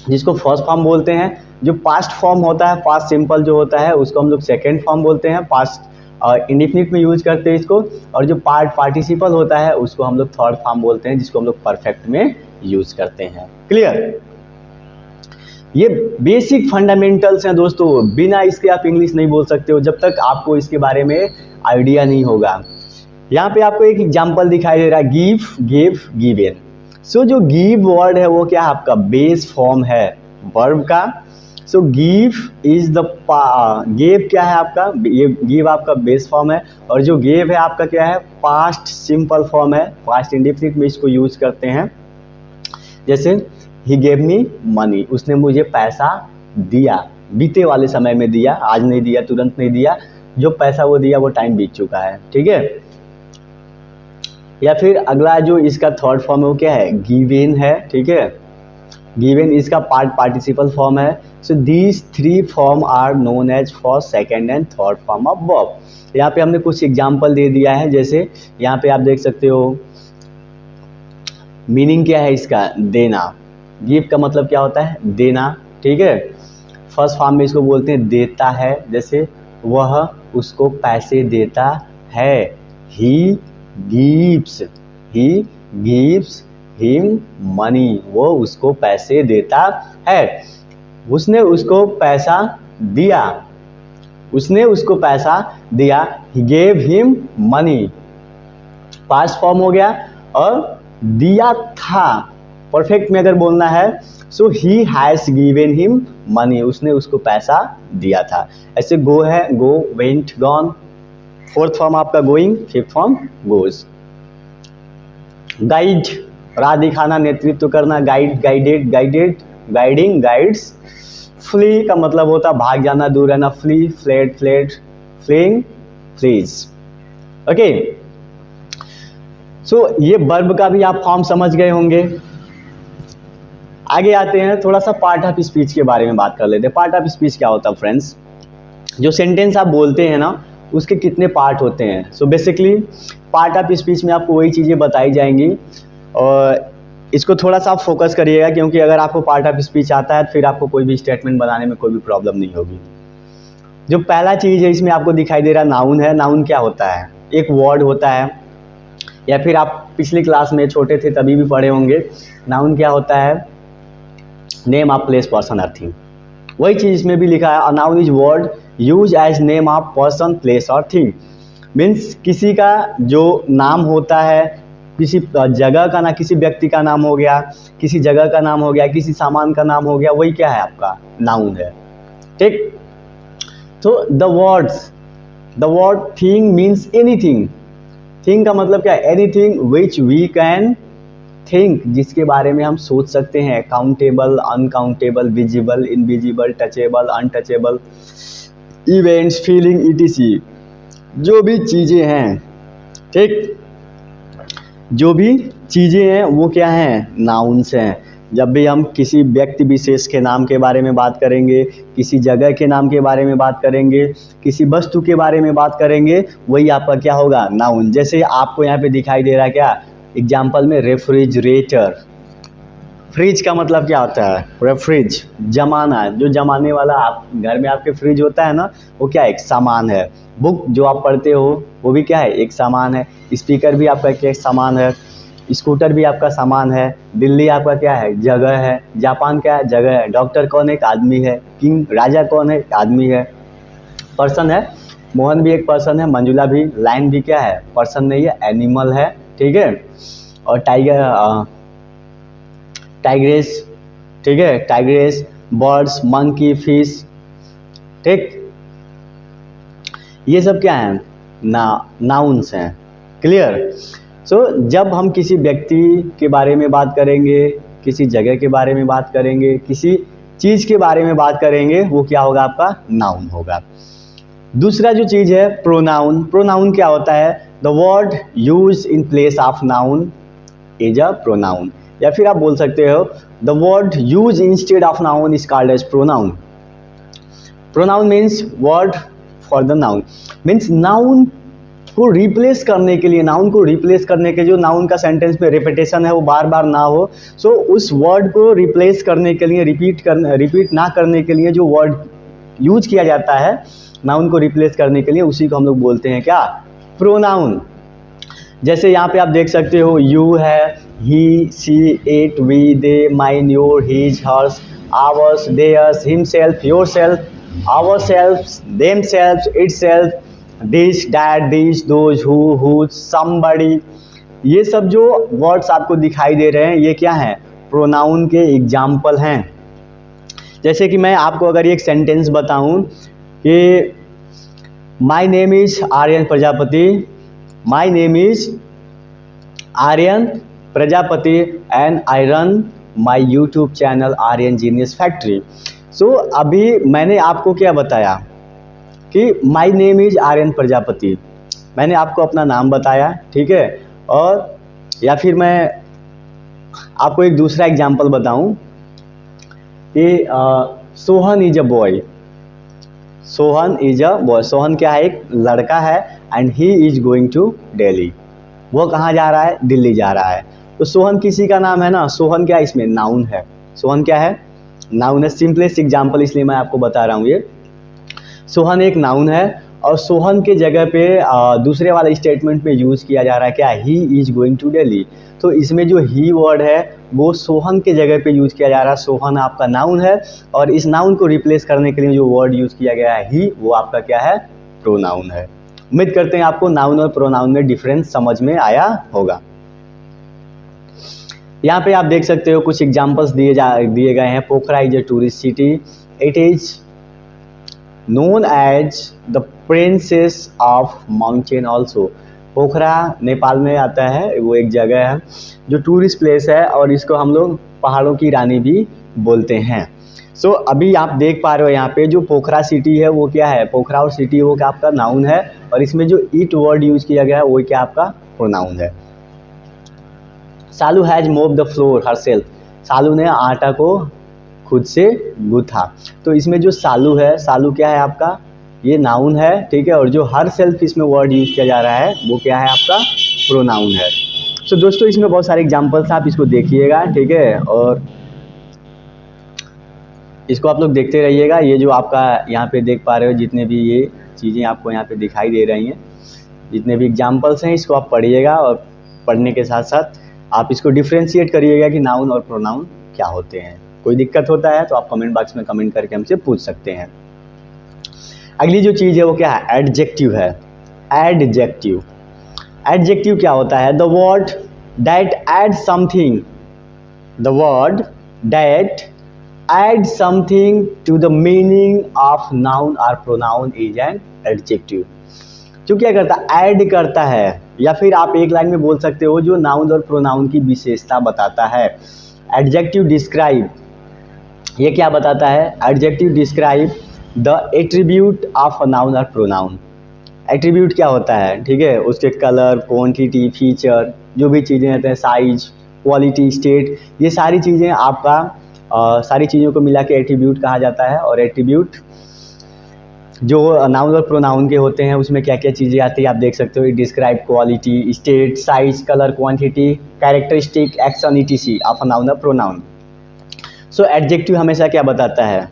जिसको फर्स्ट फॉर्म बोलते हैं। जो पास्ट फॉर्म होता है, पास्ट सिंपल जो होता है उसको हम लोग सेकेंड फॉर्म बोलते हैं, पास्ट इंडिफिनिट में यूज करते हैं इसको। और जो पार्टिसिपल होता है उसको हम लोग थर्ड फॉर्म बोलते हैं, जिसको हम लोग परफेक्ट में यूज करते हैं। क्लियर? ये बेसिक फंडामेंटल्स हैं दोस्तों, बिना इसके आप इंग्लिश नहीं बोल सकते हो जब तक आपको इसके बारे में आइडिया नहीं होगा। यहाँ पे आपको एक एग्जांपल दिखाई दे रहा है, गिव, गिव, गिवन। सो जो गिव वर्ड है वो क्या है? आपका बेस फॉर्म है वर्ब का। So give is the give क्या है आपका? ये गिव आपका बेस फॉर्म है, और जो गिव है आपका क्या है? पास्ट सिंपल फॉर्म है। पास्ट इंडिफिनिट में इसको यूज करते हैं। जैसे ही गेव मी मनी, उसने मुझे पैसा दिया, बीते वाले समय में दिया, आज नहीं दिया, तुरंत नहीं दिया, जो पैसा वो दिया वो टाइम बीत चुका है। ठीक है? या फिर अगला जो इसका थर्ड फॉर्म है वो क्या है? गिवन है। ठीक है, गिवन इसका पार्टिसिपल फॉर्म है। So these 3 form are known as for second and third form of verb. यहाँ पे हमने कुछ एग्जाम्पल दे दिया है। जैसे यहाँ पे आप देख सकते हो, मीनिंग क्या है इसका? देना। गिव का मतलब क्या होता है? देना। ठीक है, फर्स्ट फॉर्म में इसको बोलते हैं देता है। जैसे वह उसको पैसे देता है, he gives, he gives him money, वो उसको पैसे देता है। उसने उसको पैसा दिया, उसने उसको पैसा दिया, he gave him money, past form हो गया। और दिया था, परफेक्ट में अगर बोलना है, so he has given him money, उसने उसको पैसा दिया था। ऐसे गो है, go, went, gone. Fourth form आपका going, fifth form goes. Guide, राह दिखाना, नेतृत्व करना। Guide, guided, guided, guiding, guides. Flee का मतलब होता है भाग जाना, दूर रहना। Flee, fled, fled, fleeing, flees. Okay, so ये वर्ब का भी आप फॉर्म समझ गए होंगे। आगे आते हैं, थोड़ा सा पार्ट ऑफ स्पीच के बारे में बात कर लेते हैं। पार्ट ऑफ स्पीच क्या होता है फ्रेंड्स? जो सेंटेंस आप बोलते हैं ना, उसके कितने पार्ट होते हैं। So basically part of speech में आपको वही चीज़ें बताई जाएंगी। और इसको थोड़ा सा आप फोकस करिएगा, क्योंकि अगर आपको पार्ट ऑफ स्पीच आता है तो फिर आपको कोई भी स्टेटमेंट बनाने में कोई भी प्रॉब्लम नहीं होगी। जो पहला चीज़ है इसमें आपको दिखाई दे रहा नाउन है। नाउन क्या होता है? एक वर्ड होता है, या फिर आप पिछली क्लास में छोटे थे तभी भी पढ़े होंगे। नाउन क्या होता है? नेम ऑफ प्लेस, पर्सन और थिंग। वही चीज़ इसमें भी लिखा है, noun is word use as name of person, place और थिंग। मीन्स किसी का जो नाम होता है, किसी जगह का ना, किसी व्यक्ति का नाम हो गया, किसी जगह का नाम हो गया, किसी सामान का नाम हो गया, वही क्या है? आपका नाउन है। ठीक। तो the word thing means anything. Thing का मतलब क्या है? Anything which we can think, जिसके बारे में हम सोच सकते हैं। Countable, uncountable, visible, invisible, touchable, untouchable, events, feeling, ETC, जो भी चीज़ें हैं। ठीक। जो भी चीज़ें हैं वो क्या हैं? नाउन्स हैं। जब भी हम किसी व्यक्ति विशेष के नाम के बारे में बात करेंगे, किसी जगह के नाम के बारे में बात करेंगे, किसी वस्तु के बारे में बात करेंगे, वही आपका क्या होगा? नाउन। जैसे आपको यहाँ पे दिखाई दे रहा है क्या एग्जाम्पल में? रेफ्रिजरेटर। फ्रिज का मतलब क्या होता है? रेफ्रिज, जमाना, जो जमाने वाला। आप घर में आपके फ्रिज होता है ना, वो क्या है? एक सामान है। बुक जो आप पढ़ते हो वो भी क्या है? एक सामान है। स्पीकर भी आपका क्या? सामान है। स्कूटर भी आपका सामान है। दिल्ली आपका क्या है? जगह है। जापान क्या है? जगह है। डॉक्टर कौन है? एक आदमी है। किंग, राजा कौन है? एक आदमी है। पर्सन है। मोहन भी एक पर्सन है। मंजुला भी। लाइन भी क्या है? पर्सन नहीं है, एनिमल है। ठीक है। और टाइग्रेस, ठीक है, टाइग्रेस, बर्ड्स, मंकी, फिश। ठीक। ये सब क्या है? नाउन्स हैं। क्लियर? सो जब हम किसी व्यक्ति के बारे में बात करेंगे, किसी जगह के बारे में बात करेंगे, किसी चीज़ के बारे में बात करेंगे, वो क्या होगा? आपका नाउन होगा। दूसरा जो चीज़ है प्रोनाउन। प्रोनाउन क्या होता है? The word use in place of noun is a pronoun. या फिर आप बोल सकते हो the word use instead of noun is called as pronoun. Pronoun means word for the noun. Means noun को रिप्लेस करने के लिए, नाउन को रिप्लेस करने के, जो नाउन का सेंटेंस में रिपीटेशन है वो बार बार ना हो, सो उस वर्ड को रिप्लेस करने के लिए, रिपीट ना करने के लिए जो वर्ड यूज किया जाता है नाउन को रिप्लेस करने के लिए, उसी को हम लोग बोलते हैं क्या? प्रोनाउन। जैसे यहाँ पे आप देख सकते हो यू है, he, she, it, we, they, mine, your, his, hers, ours, theirs, himself, yourself, ourselves, themselves, itself, this, that, this, those, who, somebody. ये सब जो वर्ड्स आपको दिखाई दे रहे हैं ये क्या हैं? प्रोनाउन के एग्जाम्पल हैं। जैसे कि मैं आपको अगर एक सेंटेंस बताऊं कि my name is Aryan Prajapati, my name is Aryan Prajapati and I run my YouTube channel Aryan Genius Factory. So अभी मैंने आपको क्या बताया कि my name is Aryan Prajapati, मैंने आपको अपना नाम बताया। ठीक है। और या फिर मैं आपको एक दूसरा एग्जांपल बताऊं कि Sohan is a boy. Sohan is a boy. Sohan क्या है? एक लड़का है। And he is going to Delhi. वो कहाँ जा रहा है? दिल्ली जा रहा है। तो सोहन किसी का नाम है ना। सोहन क्या है? इसमें नाउन है। सोहन क्या है? नाउन है। सिंपलेस्ट एग्जांपल इसलिए मैं आपको बता रहा हूँ ये। सोहन एक नाउन है और सोहन के जगह पे दूसरे वाले स्टेटमेंट में यूज़ किया जा रहा है क्या? He is going to Delhi. तो इसमें जो ही वर्ड है वो सोहन के जगह पे यूज़ किया जा रहा है। सोहन आपका नाउन है और इस नाउन को रिप्लेस करने के लिए जो वर्ड यूज़ किया गया है ही, वो आपका क्या है? प्रोनाउन है। उम्मीद करते हैं आपको नाउन और प्रोनाउन में डिफरेंस समझ में आया होगा। यहाँ पे आप देख सकते हो कुछ एग्जाम्पल्स दिए गए हैं। Pokhara is a tourist city. It is known as the princess of mountain also। Pokhara Nepal में आता है, वो एक जगह है जो टूरिस्ट प्लेस है और इसको हम लोग पहाड़ों की रानी भी बोलते हैं। सो अभी आप देख पा रहे हो यहाँ पे जो पोखरा सिटी है वो क्या है? पोखरा और सिटी वो क्या आपका नाउन है और इसमें जो इट वर्ड यूज किया गया है वो क्या आपका प्रोनाउन है। सालू हैज मोव्ड द फ्लोर हरसेल्फ। सालू ने आटा को खुद से गूथा। तो इसमें जो सालू है, सालू क्या है आपका? ये नाउन है। ठीक है। और जो हर सेल्फ इसमें वर्ड यूज किया जा रहा है वो क्या है? आपका प्रोनाउन है। सो दोस्तों इसमें बहुत सारे एग्जाम्पल्स आप इसको देखिएगा, ठीक है, और इसको आप लोग देखते रहिएगा। ये जो आपका यहाँ पे देख पा रहे हो जितने भी ये चीज़ें आपको यहाँ पे दिखाई दे रही हैं, जितने भी एग्जाम्पल्स हैं, इसको आप पढ़िएगा और पढ़ने के साथ साथ आप इसको डिफ्रेंशिएट करिएगा कि नाउन और प्रोनाउन क्या होते हैं। कोई दिक्कत होता है तो आप कमेंट बॉक्स में कमेंट करके हमसे पूछ सकते हैं। अगली जो चीज़ है वो क्या है? एडजेक्टिव है। एडजेक्टिव, एडजेक्टिव क्या होता है? The word that add something, the word that add something to the meaning of noun और प्रोनाउन इज एन एडजेक्टिव। जो क्या करता है? ऐड करता है, या फिर आप एक लाइन में बोल सकते हो जो नाउन और प्रोनाउन की विशेषता बताता है। एडजेक्टिव डिस्क्राइब, ये क्या बताता है? Adjective describe the attribute of a noun और प्रोनाउन। एट्रीब्यूट क्या होता है? ठीक है, उसके कलर, क्वांटिटी, फीचर, जो भी चीज़ें रहते हैं, साइज, क्वालिटी, स्टेट, ये सारी चीज़ें आपका सारी चीज़ों को मिला के एट्रीब्यूट कहा जाता है। और एट्रीब्यूट जो नाउन और प्रोनाउन के होते हैं उसमें क्या क्या चीज़ें आती है आप देख सकते हो। Describe quality, state, size, colour, quantity, characteristic, action, etc of a noun और प्रोनाउन। सो एडजेक्टिव हमेशा क्या बताता है?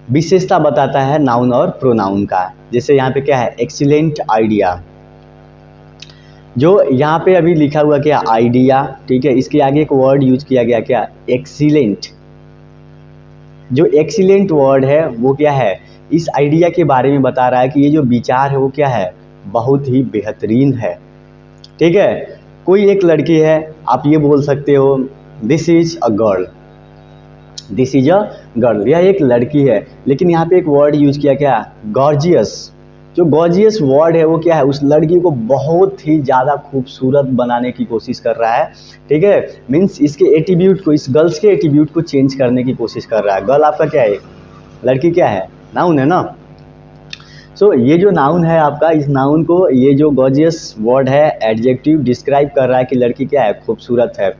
विशेषता बताता है नाउन और प्रोनाउन का। जैसे यहाँ पे क्या है? एक्सीलेंट आइडिया, जो यहाँ पे अभी लिखा हुआ क्या? आइडिया, ठीक है, इसके आगे एक वर्ड यूज किया गया क्या? एक्सीलेंट। जो एक्सीलेंट वर्ड है वो क्या है? इस आइडिया के बारे में बता रहा है कि ये जो विचार है वो क्या है? बहुत ही बेहतरीन है, ठीक है। कोई एक लड़की है, आप ये बोल सकते हो this is a girl, this is a girl, यह एक लड़की है। लेकिन यहाँ पे एक वर्ड यूज किया क्या? गॉर्जियस। जो गॉर्जियस वर्ड है वो क्या है? उस लड़की को बहुत ही ज़्यादा खूबसूरत बनाने की कोशिश कर रहा है, ठीक है। मीन्स इसके एट्रीब्यूट को, इस गर्ल्स के एट्रीब्यूट को चेंज करने की कोशिश कर रहा है। गर्ल आपका क्या है? लड़की क्या है? नाउन है ना। सो ये जो नाउन है आपका, इस नाउन को ये जो गॉर्जियस वर्ड है एडजेक्टिव डिस्क्राइब कर रहा है कि लड़की क्या है? खूबसूरत है।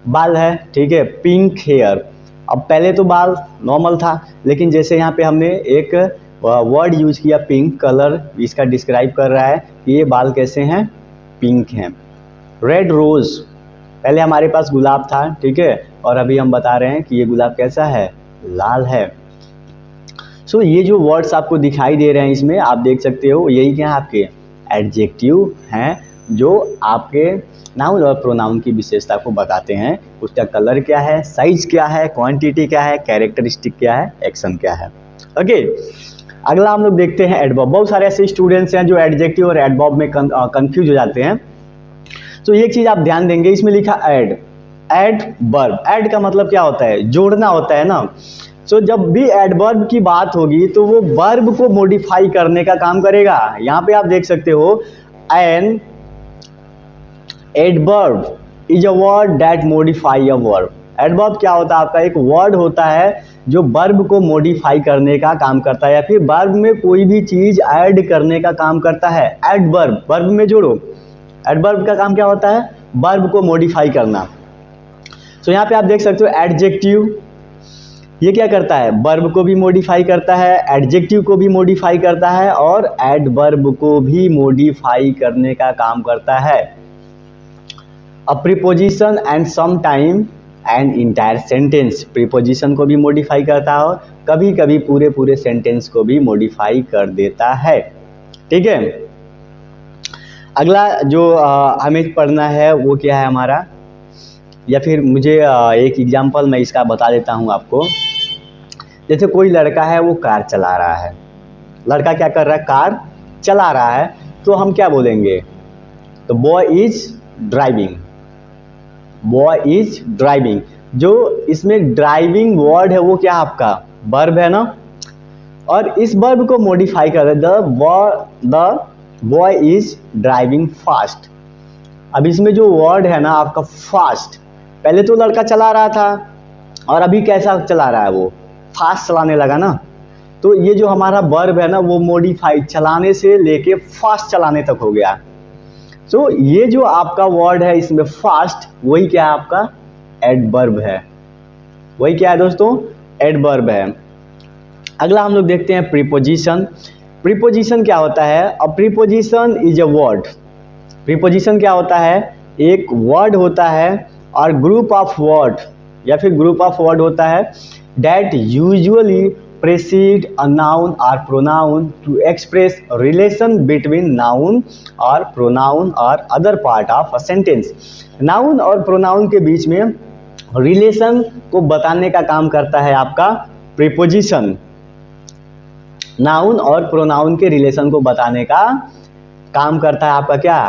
बाल है, ठीक है, पिंक हेयर। अब पहले तो बाल नॉर्मल था, लेकिन जैसे यहाँ पे हमने एक वर्ड यूज किया पिंक कलर, इसका डिस्क्राइब कर रहा है कि ये बाल कैसे हैं? पिंक हैं। रेड रोज, पहले हमारे पास गुलाब था, ठीक है, और अभी हम बता रहे हैं कि ये गुलाब कैसा है? लाल है। सो ये जो वर्ड्स आपको दिखाई दे रहे हैं इसमें आप देख सकते हो, यही क्या है? आपके एडजेक्टिव हैं जो आपके नाउन और प्रोनाउन की विशेषता को बताते हैं। उसका कलर क्या है, साइज क्या है, क्वांटिटी क्या है, कैरेक्टरिस्टिक क्या है, एक्शन क्या है। ओके, अगला हम लोग देखते हैं एडवर्ब। बहुत सारे ऐसे स्टूडेंट्स हैं जो एडजेक्टिव और एडवर्ब में कंफ्यूज हो जाते हैं। तो एक चीज आप ध्यान देंगे, इसमें लिखा ऐड, एडवर्ब। ऐड का मतलब क्या होता है? जोड़ना होता है ना। सो जब भी एडवर्ब की बात होगी तो वो वर्ब को मॉडिफाई करने का काम करेगा। यहाँ पे आप देख सकते हो an adverb is a word that modify a verb. Adverb क्या होता है? आपका एक वर्ड होता है जो वर्ब को मॉडिफाई करने का काम करता है, या फिर वर्ब में कोई भी चीज ऐड करने का काम करता है। एडवर्ब, वर्ब में जोड़ो। एडवर्ब का काम क्या होता है? वर्ब को मॉडिफाई करना। सो यहाँ पे आप देख सकते हो एडजेक्टिव, ये क्या करता है? वर्ब को भी मॉडिफाई करता है, एडजेक्टिव को भी मॉडिफाई करता है, और एडवर्ब को भी मॉडिफाई करने का काम करता है। A preposition and some time and entire sentence, preposition को भी मॉडिफाई करता है और कभी कभी पूरे पूरे सेंटेंस को भी मॉडिफाई कर देता है, ठीक है। अगला जो हमें पढ़ना है वो क्या है हमारा, या फिर मुझे एक एग्जांपल मैं इसका बता देता हूँ आपको। जैसे कोई लड़का है वो कार चला रहा है, लड़का क्या कर रहा है? कार चला रहा है। तो हम क्या बोलेंगे? तो boy is driving, boy is driving. जो इसमें ड्राइविंग वर्ड है वो क्या आपका? वर्ब है ना, और इस वर्ब को मॉडिफाई कर रहे the boy is driving fast. अब इसमें जो वर्ड है ना आपका फास्ट, पहले तो लड़का चला रहा था और अभी कैसा चला रहा है? वो फास्ट चलाने लगा ना। तो ये जो हमारा वर्ब है ना वो मॉडिफाई, चलाने से लेके फास्ट चलाने तक हो गया। सो ये जो आपका वर्ड है इसमें फास्ट, वही क्या है? आपका एडवर्ब है। वही क्या है दोस्तों? एडवर्ब है। अगला हम लोग देखते हैं प्रीपोजिशन। प्रीपोजिशन क्या होता है? A preposition is a word preposition क्या होता है? एक वर्ड होता है और ग्रुप ऑफ वर्ड या फिर ग्रुप ऑफ वर्ड होता है that usually precede a noun or pronoun to express relation between noun or pronoun or other part of a sentence. noun और pronoun के बीच में रिलेशन को बताने का काम करता है आपका प्रीपोजिशन। नाउन और प्रोनाउन के रिलेशन को बताने का काम करता है आपका क्या?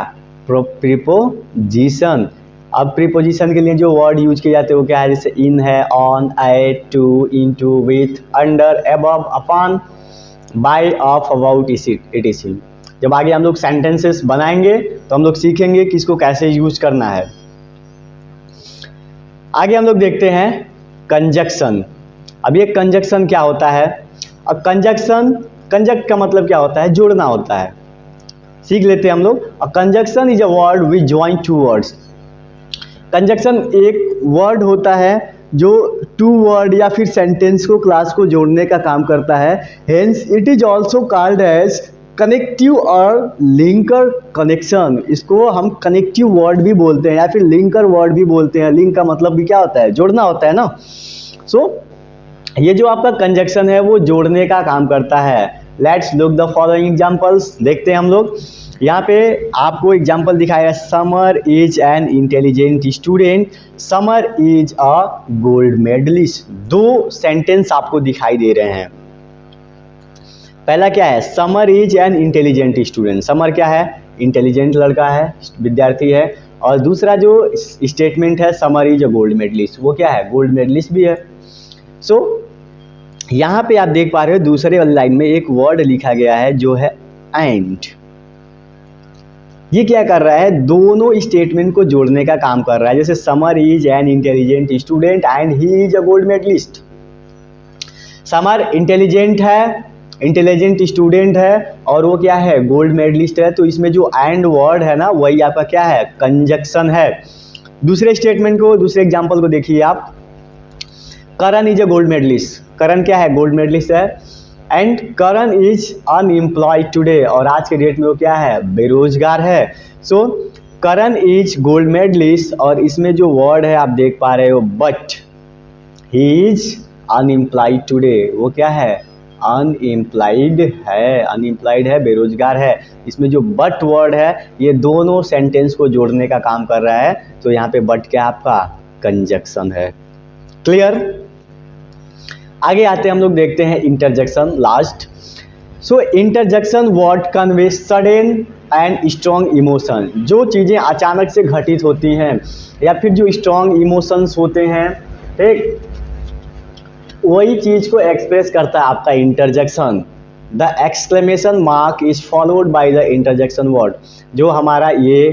प्रीपोजिशन। अब प्रीपोजिशन के लिए जो वर्ड यूज किए जाते हैं वो क्या है? जैसे इन है, on, at, to, into, with, under, above, upon, by, of, about, it. जब आगे हम लोग सेंटेंसेस बनाएंगे तो हम लोग सीखेंगे कि इसको कैसे यूज करना है। आगे हम लोग देखते हैं कंजक्शन। अब ये कंजक्शन क्या होता है? अब कंजक्ट का मतलब क्या होता है? जोड़ना होता है। सीख लेते हैं हम लोग। A conjunction is a word which join two words. Conjunction एक वर्ड होता है जो टू वर्ड या फिर सेंटेंस को, क्लास को जोड़ने का काम करता है। Hence it is also called as connective और लिंकर कनेक्शन। इसको हम कनेक्टिव वर्ड भी बोलते हैं या फिर लिंकर वर्ड भी बोलते हैं। लिंक का मतलब भी क्या होता है? जोड़ना होता है ना। सो ये जो आपका कंजक्शन है वो जोड़ने का काम करता है। Let's look the following examples. देखते हैं हम लोग। यहाँ पे आपको एग्जांपल दिखाया है, Samar is an intelligent student, Samar is a gold medalist. दो सेंटेंस आपको दिखाई दे रहे हैं। पहला क्या है? Samar is an intelligent student. Samar क्या है? इंटेलिजेंट लड़का है, विद्यार्थी है। और दूसरा जो स्टेटमेंट है, Samar is a gold medalist, वो क्या है? गोल्ड मेडलिस्ट भी है। सो यहाँ पे आप देख पा रहे हो दूसरे वाली लाइन में एक वर्ड लिखा गया है जो है एंड। ये क्या कर रहा है? दोनों स्टेटमेंट को जोड़ने का काम कर रहा है। जैसे Samar is an intelligent student and he is a gold medalist. Samar intelligent है, इंटेलिजेंट स्टूडेंट है और वो क्या है? गोल्ड मेडलिस्ट है। तो इसमें जो एंड वर्ड है ना, वही आपका क्या है? कंजक्शन है। दूसरे स्टेटमेंट को, दूसरे एग्जाम्पल को देखिए आप। करण इज अ गोल्ड मेडलिस्ट। करण क्या है? गोल्ड मेडलिस्ट है। And Karan is unemployed today, और आज के डेट में वो क्या है? बेरोजगार है। सो करण इज गोल्ड मेडलिस्ट और इसमें जो वर्ड है आप देख पा रहे हो but, he is unemployed today. वो क्या है? अनएम्प्लॉयड है, अनएम्प्लॉयड है, बेरोजगार है। इसमें जो बट वर्ड है ये दोनों सेंटेंस को जोड़ने का काम कर रहा है। तो यहाँ पे बट क्या आपका? कंजक्शन है। क्लियर? आगे आते हैं हम लोग, देखते हैं interjection last. So interjection word convey sudden and strong emotion. जो चीज़ें अचानक से घटित होती हैं या फिर जो स्ट्रॉन्ग इमोशंस होते हैं, ठीक, वही चीज़ को एक्सप्रेस करता है आपका interjection. The exclamation mark is followed by the interjection word. जो हमारा ये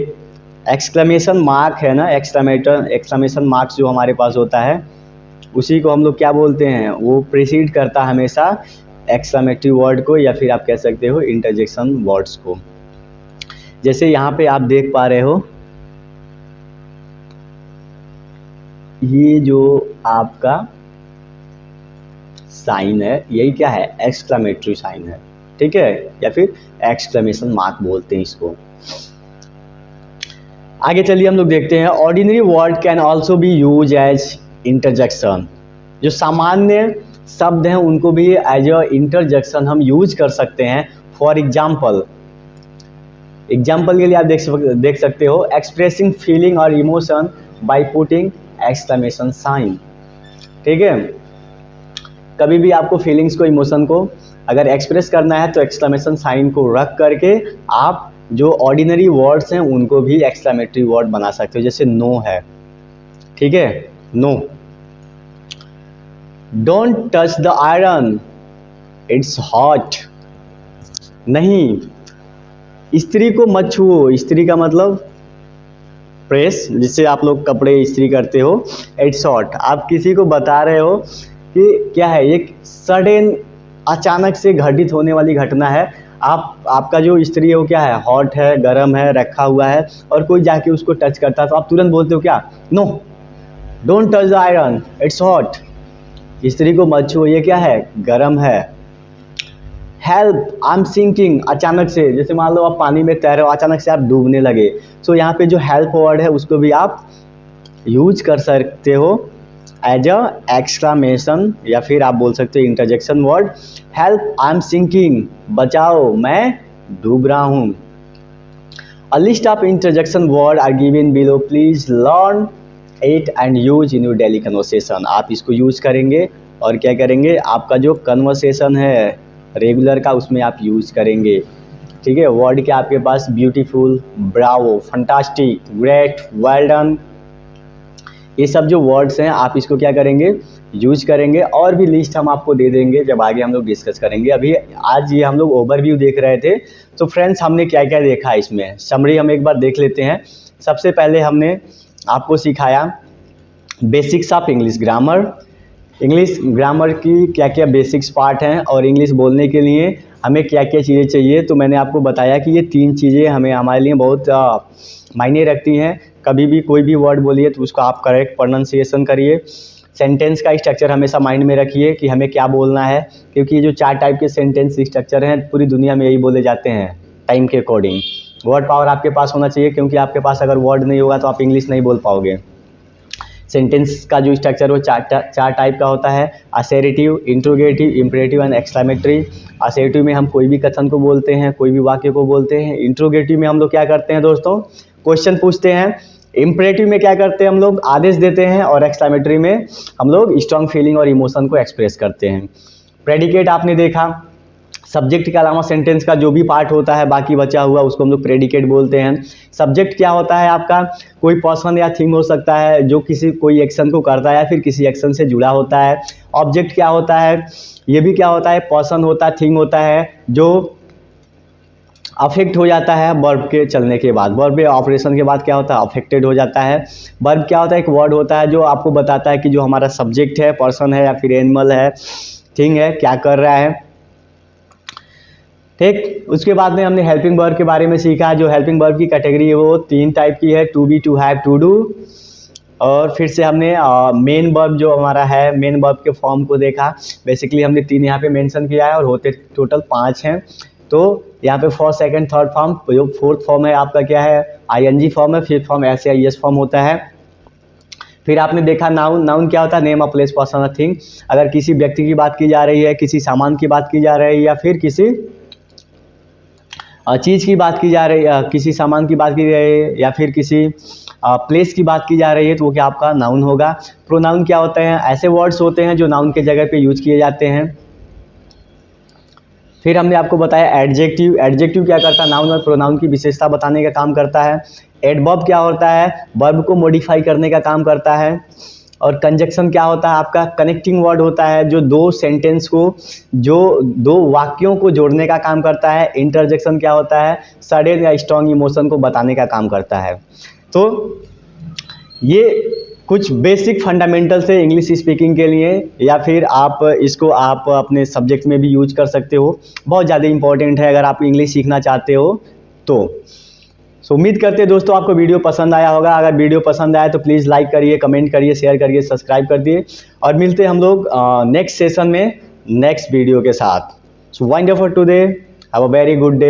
एक्सक्लेमेशन मार्क है ना, एक्सक्लेमेशन मार्क्स जो हमारे पास होता है उसी को हम लोग क्या बोलते हैं? वो प्रीसीड करता है हमेशा एक्सक्लेमेटिव वर्ड को या फिर आप कह सकते हो इंटरजेक्शन वर्ड्स को। जैसे यहाँ पे आप देख पा रहे हो ये जो आपका साइन है यही क्या है? एक्सक्लेमेटरी साइन है, ठीक है, या फिर एक्सक्लेमेशन मार्क बोलते हैं इसको। आगे चलिए हम लोग देखते हैं ordinary word can also be use as interjection. जो सामान्य शब्द हैं उनको भी एज अ इंटरजेक्शन हम यूज कर सकते हैं। फॉर एग्जाम्पल के लिए आप देख सकते हो एक्सप्रेसिंग फीलिंग और emotion by putting exclamation sign, ठीक है। कभी भी आपको फीलिंग्स को, इमोशन को अगर एक्सप्रेस करना है तो एक्सक्लेमेशन साइन को रख करके आप जो ऑर्डिनरी वर्ड्स हैं उनको भी एक्सक्लेमेटरी वर्ड बना सकते हो। जैसे नो है, ठीक है, no. Don't touch the iron, it's hot. नहीं, इस्त्री को मत छुओ। इस्त्री का मतलब प्रेस, जिससे आप लोग कपड़े इस्त्री करते हो। इट्स हॉट, आप किसी को बता रहे हो कि क्या है, एक सडन अचानक से घटित होने वाली घटना है। आपका जो इस्त्री है वो क्या है? हॉट है, गर्म है, रखा हुआ है, और कोई जाके उसको टच करता है तो आप तुरंत बोलते हो क्या? No, don't touch the iron, it's hot. इस्त्री को मत छुओ, ये क्या है? गर्म है। हेल्प आई एम सिंकिंग, अचानक से, जैसे मान लो आप पानी में तैर रहे हो, अचानक से आप डूबने लगे, तो यहाँ पे जो हेल्प वर्ड है उसको भी आप यूज कर सकते हो एज अ एक्सक्लामेशन, या फिर आप बोल सकते हो interjection word, help I am sinking, बचाओ मैं डूब रहा हूँ। A list of interjection word are given below. Please learn it and use in your daily conversation. आप इसको यूज करेंगे और क्या करेंगे, आपका जो कन्वर्सेशन है रेगुलर का उसमें आप यूज करेंगे। ठीक है, वर्ड के आपके पास beautiful, bravo, fantastic, great, well done, ये सब जो वर्ड्स हैं आप इसको क्या करेंगे, यूज करेंगे। और भी लिस्ट हम आपको दे देंगे जब आगे हम लोग डिस्कस करेंगे। अभी आज ये हम लोग ओवरव्यू देख रहे थे, तो फ्रेंड्स हमने क्या क्या देखा इसमें, समरी हम एक बार देख लेते हैं। सबसे पहले हमने आपको सिखाया basics of English grammar, English grammar की क्या क्या बेसिक्स पार्ट हैं और इंग्लिश बोलने के लिए हमें क्या क्या चीज़ें चाहिए। तो मैंने आपको बताया कि ये 3 चीज़ें हमें हमारे लिए बहुत मायने रखती हैं। कभी भी कोई भी वर्ड बोलिए तो उसको आप करेक्ट प्रोनाउंसिएशन करिए, सेंटेंस का स्ट्रक्चर हमेशा माइंड में रखिए कि हमें क्या बोलना है, क्योंकि ये जो 4 टाइप के सेंटेंस स्ट्रक्चर हैं पूरी दुनिया में यही बोले जाते हैं टाइम के अकॉर्डिंग। वर्ड पावर आपके पास होना चाहिए, क्योंकि आपके पास अगर वर्ड नहीं होगा तो आप इंग्लिश नहीं बोल पाओगे। सेंटेंस का जो स्ट्रक्चर वो 4 टाइप का होता है, assertive, interrogative, imperative and exclamatory. Assertive में हम कोई भी कथन को बोलते हैं, कोई भी वाक्य को बोलते हैं। इंट्रोगेटिव में हम लोग क्या करते हैं दोस्तों, क्वेश्चन पूछते हैं। इम्परेटिव में क्या करते हैं, हम लोग आदेश देते हैं। और एक्सक्लेमेटरी में हम लोग स्ट्रॉन्ग फीलिंग और इमोशन को एक्सप्रेस करते हैं। प्रेडिकेट आपने देखा, सब्जेक्ट के अलावा सेंटेंस का जो भी पार्ट होता है बाकी बचा हुआ उसको हम लोग प्रेडिकेट बोलते हैं। सब्जेक्ट क्या होता है आपका, कोई पर्सन या थिंग हो सकता है जो कोई एक्शन को करता है या फिर किसी एक्शन से जुड़ा होता है। ऑब्जेक्ट क्या होता है, ये भी क्या होता है, पर्सन होता है, थिंग होता है जो अफेक्ट हो जाता है वर्ब के चलने के बाद, वर्ब के ऑपरेशन के बाद क्या होता है, अफेक्टेड हो जाता है। वर्ब क्या होता है, एक वर्ड होता है जो आपको बताता है कि जो हमारा सब्जेक्ट है, पर्सन है या फिर एनिमल है, थिंग है, क्या कर रहा है। ठीक, उसके बाद में हमने हेल्पिंग वर्ब के बारे में सीखा। जो हेल्पिंग वर्ब की कैटेगरी है वो 3 टाइप की है, to be, to have, to do. और फिर से हमने मेन वर्ब जो हमारा है, मेन वर्ब के फॉर्म को देखा। बेसिकली हमने 3 यहाँ पे मेंशन किया है और होते टोटल 5 हैं। तो यहाँ पे फर्स्ट, सेकंड, थर्ड फॉर्म, जो फोर्थ फॉर्म है आपका क्या है, आईएनजी फॉर्म है। फिफ्थ फॉर्म एसआईएस फॉर्म होता है। फिर आपने देखा नाउन, नाउन क्या होता है, name, a place, person, a thing. अगर किसी व्यक्ति की बात की जा रही है, किसी सामान की बात की जा रही है या फिर किसी चीज़ की बात की जा रही है, किसी सामान की बात की जा रही है या फिर किसी प्लेस की बात की जा रही है, तो वो क्या आपका नाउन होगा। प्रोनाउन क्या होते हैं, ऐसे वर्ड्स होते हैं जो नाउन के जगह पे यूज किए जाते हैं। फिर हमने आपको बताया एडजेक्टिव, एडजेक्टिव क्या करता है, नाउन और प्रोनाउन की विशेषता बताने का काम करता है। एडवर्ब क्या होता है, वर्ब को मॉडिफाई करने का काम करता है। और कंजक्शन क्या होता है, आपका कनेक्टिंग वर्ड होता है जो 2 सेंटेंस को, जो 2 वाक्यों को जोड़ने का काम करता है। इंटरजेक्शन क्या होता है, सडन या स्ट्रॉन्ग इमोशन को बताने का काम करता है। तो ये कुछ बेसिक फंडामेंटल्स है इंग्लिश स्पीकिंग के लिए, या फिर आप इसको आप अपने सब्जेक्ट में भी यूज कर सकते हो। बहुत ज़्यादा इंपॉर्टेंट है अगर आप इंग्लिश सीखना चाहते हो तो। सो उम्मीद करते हैं दोस्तों आपको वीडियो पसंद आया होगा। अगर वीडियो पसंद आया तो प्लीज़ लाइक करिए, कमेंट करिए, शेयर करिए, सब्सक्राइब कर दिए। और मिलते हैं हम लोग नेक्स्ट सेशन में नेक्स्ट वीडियो के साथ। So wind up for today, have a very good day.